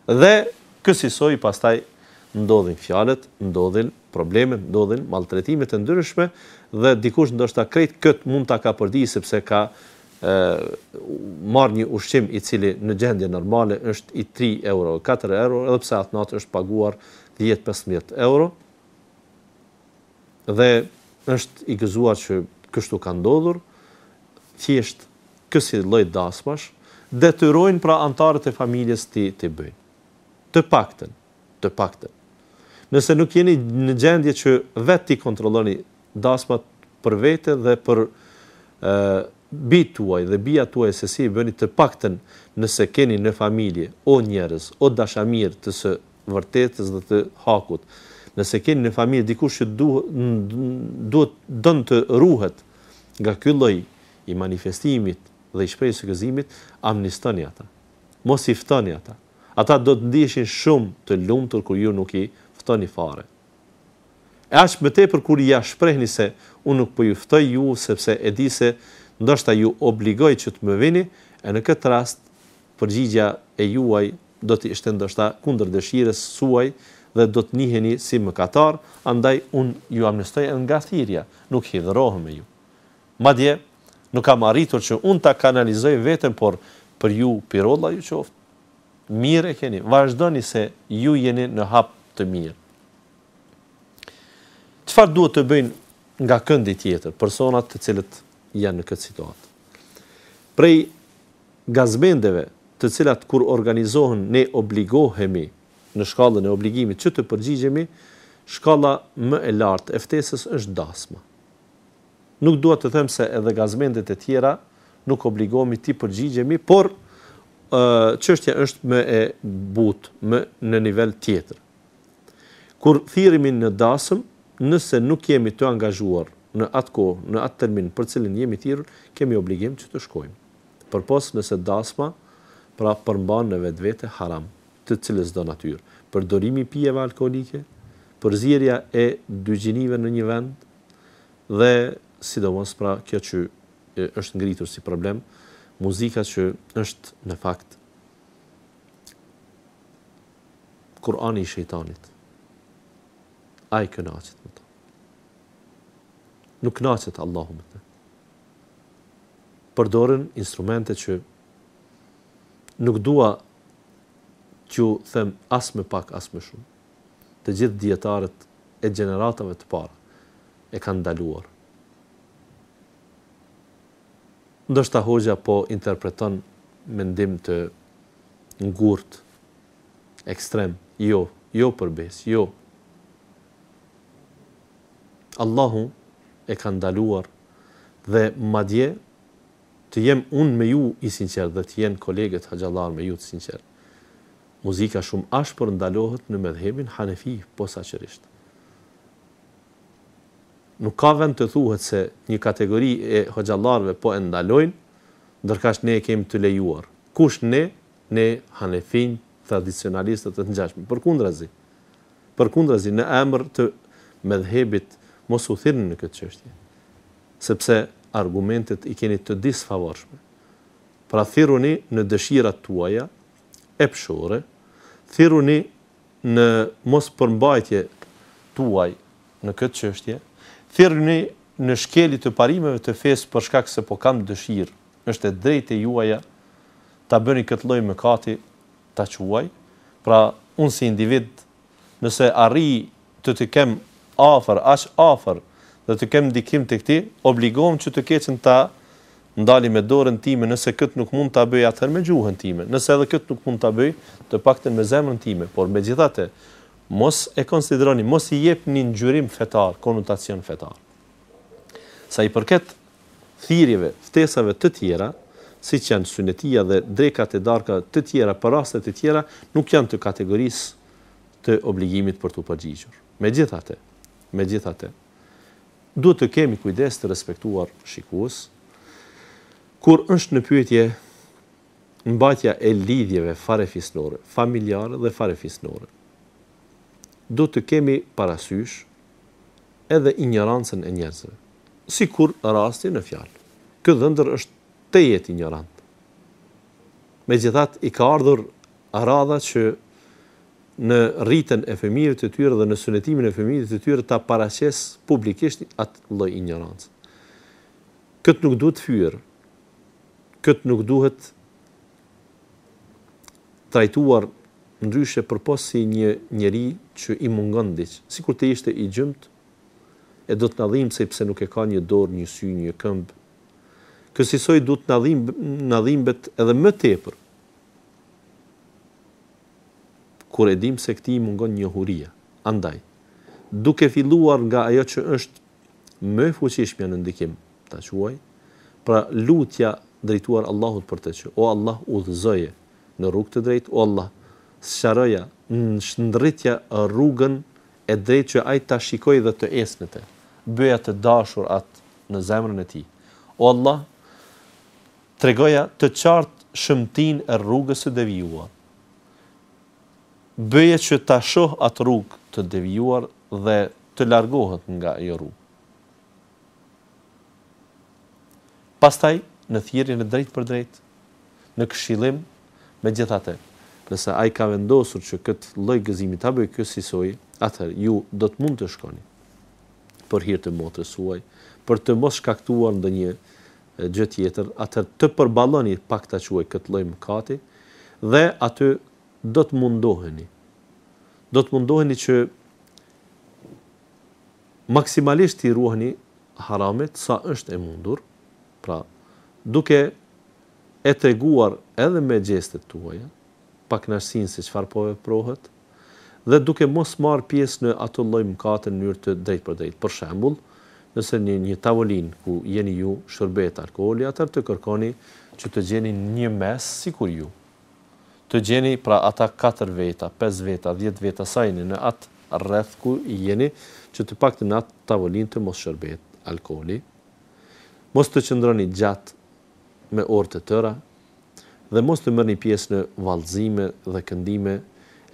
Speaker 1: Dhe kësaj pastaj ndodhin fjalët, ndodhin problemet, ndodhin maltretimet e ndryshme dhe dikush ndoshta krejt kët mund ta kapërdi sepse ka marr një ushqim i cili në gjendje normale është i 3 euro, 4 euro, edhe pse atë natë është paguar 10-15 euro. Dhe është i gëzuar që kështu ka ndodhur, thjesht kësi lloj dasmash detyrojnë pra anëtarët e familjes të bëjnë. Të paktën. Nëse nuk jeni në gjendje që vetë ti kontrolloni dasmat për vete dhe për bijtë tuaj dhe bija tuaj se si bëni të paktën nëse keni në familje o njerëz, o dashamirë të së vërtetës dhe të hakut. Nëse keni në familje dikush që don të ruhet nga ky lloj i manifestimit dhe i shprehjes së gëzimit, amnistoni ata. Mos i ftoni ata. Ata do të ndiheshin shumë të lumtur kur ju nuk i ftoni fare. E aq më tepër kur ja shprehni se unë nuk po ju ftoj ju sepse e di se ndoshta ju obligoj që të më vini, e në këtë rast përgjigja e juaj do të ishte ndoshta kundër dëshirës suaj dhe do të nhiheni si mëkatar, andaj unë ju amnestoj nga thirrja, nuk hidhrohem me ju. Madje nuk kam arritur që unë ta kanalizoj veten, por për ju pirolla ju qoftë. Mirë e keni, vazhdoni se ju jeni në hap të mirë. Çfarë duhet të bëjnë nga këndi tjetër personat të cilët janë në këtë situatë? Prej gazmendeve të cilat kur organizohen ne obligohemi në shkallën e obligimit që të përgjigjemi, shkalla më e lartë e ftesës është dasma. Nuk dua të them se edhe gazmendet e tjera nuk obligohemi të përgjigjemi, por çështja është më e butë, më në nivel tjetër. Kur thirremi në dasëm, nëse nuk jemi të angazhuar në atë kohë, në atë termin për cilin jemi thirrur, kemi obligim që të shkojmë. Përpos nëse dasma pra përmban në vetvete haram, të cilës do natyrë, përdorimi i pijeve alkoolike, përzierja e dygjinive në një vend dhe sidomos pra kjo që është ngritur si problem, muzika që është në fakt Kurani i shejtanit. Ai kënaqet me to. Nuk kënaqet Allahu me to. Përdoren instrumente që nuk dua që them as më pak as më shumë. Të gjithë dietarët e gjeneratave të para e kanë ndaluar. Ndoshta hoxha po interpreton mendim të ngurt, ekstrem, jo përbes, jo. Allahu e ka ndaluar dhe madje të jem unë me ju i sinqert dhe të jenë kolegët haxhallar me ju të sinqert. Muzika shumë ashpër ndalohet në medhhebin Hanefi posaçërisht. Nuk ka vend të thuhet se një kategori e hoxhallarëve po e ndalojnë, ndërkaq ne e kemi të lejuar. Kush ne? Ne Hanefin, tradicionalistët të ngjashëm. Përkundrazi në emër të medhhebit mos u thirrni në këtë çështje, sepse argumentet i keni të disfavorshme. Pra thirruni në dëshirat tuaja epshore, thirruni në mos përmbajtje tuaj në këtë çështje, thirruni në shkelje të parimeve të fesë për shkak se po kam dëshirë, është e drejtë juaja ta bëni këtë lloj mëkati ta quaj. Pra unë si individ, nëse arri të kem afër, aq afër dhe të kem ndikim të këtij, obligohem që të keqen ta ndali me dorën time, nëse këtë nuk mund ta bëj atëherë me gjuhën time, nëse edhe këtë nuk mund ta bëj, të paktën me zemrën time, por megjithatë mos e konsideroni, mos i jepni ngjyrim fetar, konotacion fetar. Sa i përket thirrjeve, ftesave të tjera, siç janë sunetia dhe drekat e darka të tjera për raste të tjera, nuk janë të kategorisë të obligimit për të përgjigjur. Megjithatë, duhet të kemi kujdes të respektuar shikues, kur është në pyetje mbajtja e lidhjeve farefisnore, familjare dhe farefisnore. Duhet të kemi parasysh edhe ignorancën e njerëzve, sikur rasti në fjalë. Ky dhëndër është të jetë ignorant. Megjithatë i ka ardhur radha që në rritjen e fëmijëve të tyre dhe në sunetimin e fëmijëve të tyre ta paraqes publikisht atë lloj ignorancë. Këtë nuk duhet fyer. Këtë nuk duhet trajtuar ndryshe përpos si një njeri që i mungon diç, sikur të ishte i gjymt e do të na dhimbë sepse nuk e ka një dorë, një sy, një këmbë. Kësaj duhet na dhimbet edhe më tepër kur e dim se këtij mungon njohuria. Andaj, duke filluar nga ajo që është më e fuqishme në ndikim, ta quaj, Pra lutja drejtuar Allahut për të që o Allah udhëzoje në rrugë të drejtë, o Allah sqaroja në shndërritja rrugën e drejtë që ai ta shikojë dhe të ecë në të. Bëja të dashur atë në zemrën e tij. O Allah, tregoja të qartë shëmtinë e rrugës së devijuar. Bëje që ta shoh atë rrugë të devijuar dhe të largohet nga ajo rrugë. Pastaj në thirrjen e drejtë për drejtë, në këshillim, megjithatë, nëse ai ka vendosur që këtë lloj gëzimi ta bëjë ky sisoj, atëherë ju do të mund të shkoni për hir të motrës suaj, për të mos shkaktuar ndonjë gjë tjetër, atëherë të përballoni pak ta quaj këtë lloj mëkati dhe aty do të mundoheni. Do të mundoheni që maksimalisht i ruani haramit sa është e mundur. Pra, duke e treguar edhe me gjestet tuaja, pa kënaqësinë se çfarë po veprohet, dhe duke mos marrë pjesë në ato lloj mëkate në mënyrë të drejtë për drejtë. Për shembull, nëse në një tavolinë ku jeni ju shërbehet alkooli, atëherë të kërkoni që të gjeni një mes sikur ju. Të gjeni pra ata 4 veta, 5 veta, 10 veta sa jeni në atë rreth ku jeni, që të paktën në atë tavolinë të mos shërbehet alkooli. Mos të qëndroni gjatë me orë të tëra dhe mos të merrni pjesë në vallëzime dhe këndime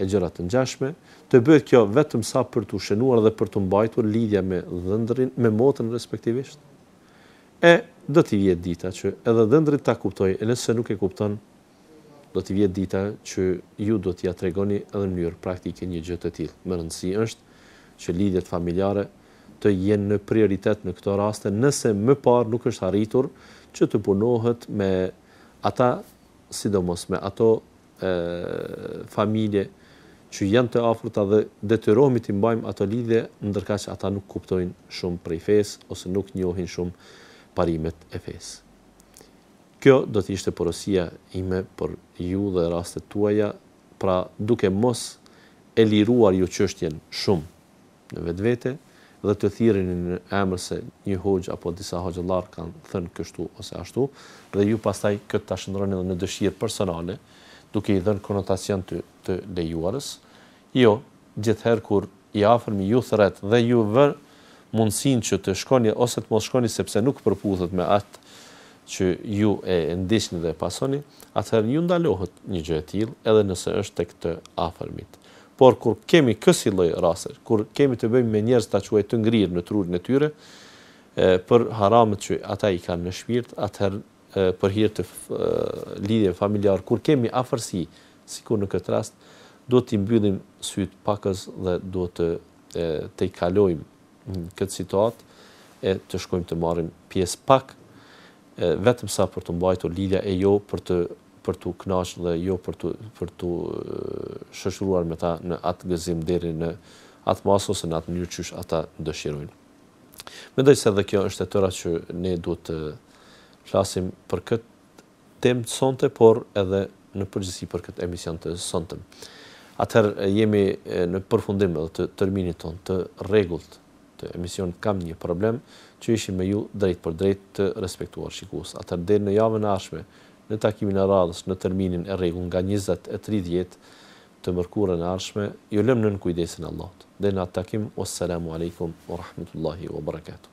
Speaker 1: e gjëra të ngjashme, të bëhet kjo vetëm sa për të shënuar dhe për të mbajtur lidhja me dhëndrin, me motrën respektivisht. E do t'i vjet dita që edhe dhëndrit ta kuptoj, e nëse nuk e kupton, do t'i vjet dita që ju do t'ia tregoni edhe në mënyrë praktike një gjë të tillë. Më rëndësi është që lidhjet familjare të jenë në prioritet në këto raste, nëse më parë nuk është arritur që të punohet me ata, sidomos me ato familje që janë të afërta dhe detyrohemi të mbajmë ato lidhje, ndërkaq ata nuk kuptojnë shumë prej fesë ose nuk njohin shumë parimet e fesë. Kjo do të ishte porosia ime për ju dhe rastet tuaja, pra duke mos e liruar ju çështjen shumë në vetvete, dhe të thirreni në emër se një hoxh apo disa hoxhallar kanë thënë kështu ose ashtu, dhe ju pastaj këtë ta shndroni edhe në dëshirë personale, duke i dhënë konotacion të lejuarës. Jo, gjithherë kur i afërmi ju thret dhe ju vë mundësinë që të shkoni ose të mos shkoni sepse nuk përputhet me atë që ju e ndiqni dhe e pasoni, atëherë ju ndalohet një gjë e tillë edhe nëse është tek të afërmit. Por kur kemi kësi lloj raste, kur kemi të bëjmë me njerëz ta quaj të ngrirë në trurin e tyre, për haramet që ata i kanë në shpirt, atëherë për hir të lidhjeve familjare, kur kemi afërsi, sikur në këtë rast, duhet t'i mbyllim syt pakës dhe duhet të i kalojmë në këtë situatë e të shkojmë të marrim pjesë pak, vetëm sa për të mbajtur lidhja e jo për të kënaqur dhe jo për të shoqëruar me ta në atë gëzim deri në atë masë ose në atë mënyrë që ata dëshirojnë. Mendoj se edhe kjo është e tëra që ne duhet të flasim për këtë temë të sonte, por edhe në përgjithësi për këtë emision të sonte. Atëherë jemi në përfundim edhe të terminit ton të rregullt të emisionit Kam një problem, që ishim me ju drejt për drejt të respektuar shikues. Atëherë deri në javën e ardhshme, në takimin e radhës në terminin e rregull nga 20:30 të mërkurën e ardhshme, ju lëm nën kujdesin e Allahut. Deri në atë takim, wassalamu alaikum wa rahmatullahi wa barakatuh.